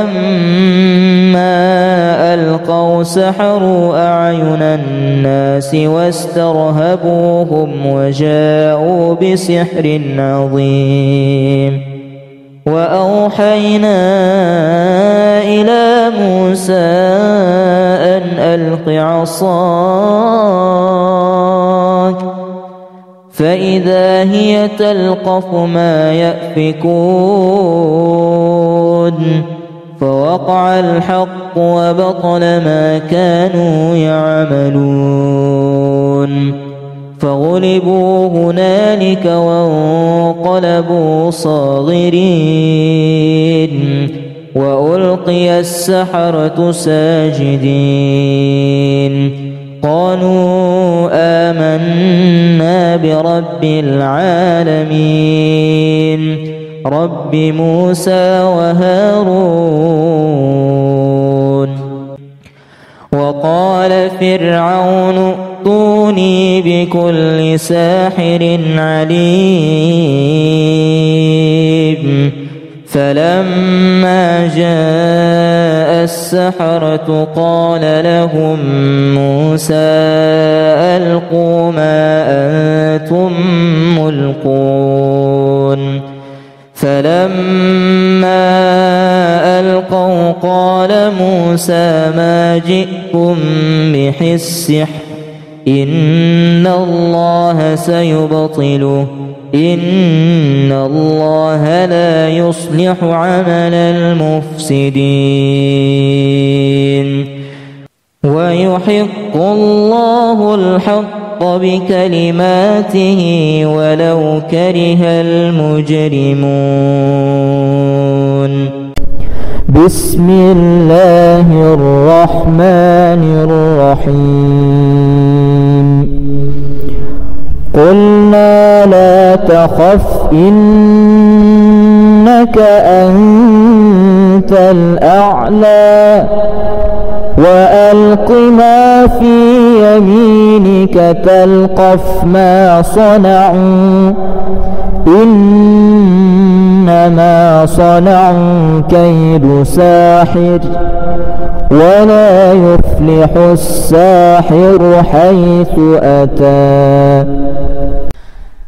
ألقوا سحروا أعين الناس واسترهبوهم وجاءوا بسحر عظيم. وأوحينا إلى موسى أن ألق عصاك فإذا هي تلقف ما يأفكون فوقع الحق وبطل ما كانوا يعملون فغلبوا هنالك وانقلبوا صاغرين وألقي السحرة ساجدين. قالوا آمنا برب العالمين رب موسى وهارون. وقال فرعون ائتوني بكل ساحر عليم. فلما جاء السحرة قال لهم موسى ألقوا ما أنتم ملقون. فلما ألقوا قال موسى ما جئتم به السحر إن الله سيبطله إن الله لا يصلح عمل المفسدين ويحق الله الحق بكلماته ولو كره المجرمون. بسم الله الرحمن الرحيم. قلنا لا تخف إنك أنت الأعلى وألق ما في يمينك تلقف ما صنعوا إنما صنعوا كيد ساحر ولا يفلح الساحر حيث أتى.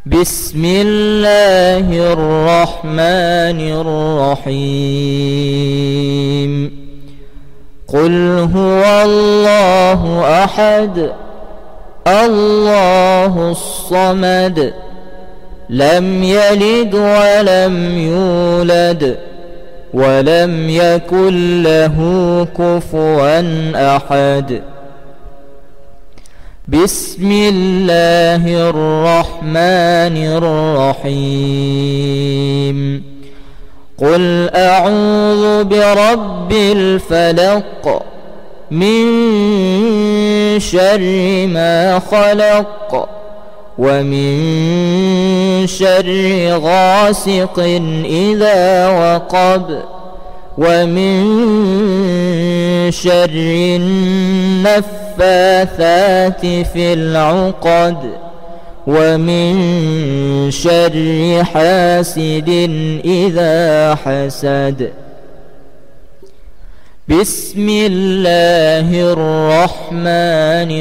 بسم الله الرحمن الرحيم. قل هو الله أحد الله الصمد لم يلد ولم يولد ولم يكن له كفوا أحد. بسم الله الرحمن الرحيم. قل أعوذ برب الفلق من شر ما خلق ومن شر غاسق إذا وقب ومن شر النفاثات في العقد ومن شر حاسد إذا حسد. بسم الله الرحمن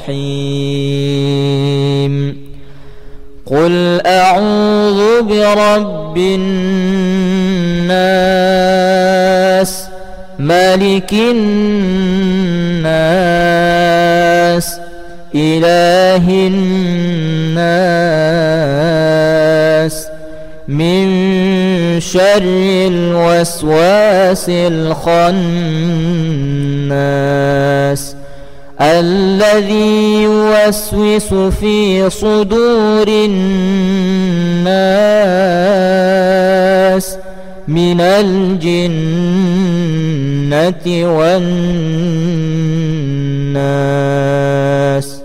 الرحيم. قل أعوذ برب الناس ملك الناس إله الناس من شر الوسواس الخناس الذي يوسوس في صدور الناس من الجنة والناس.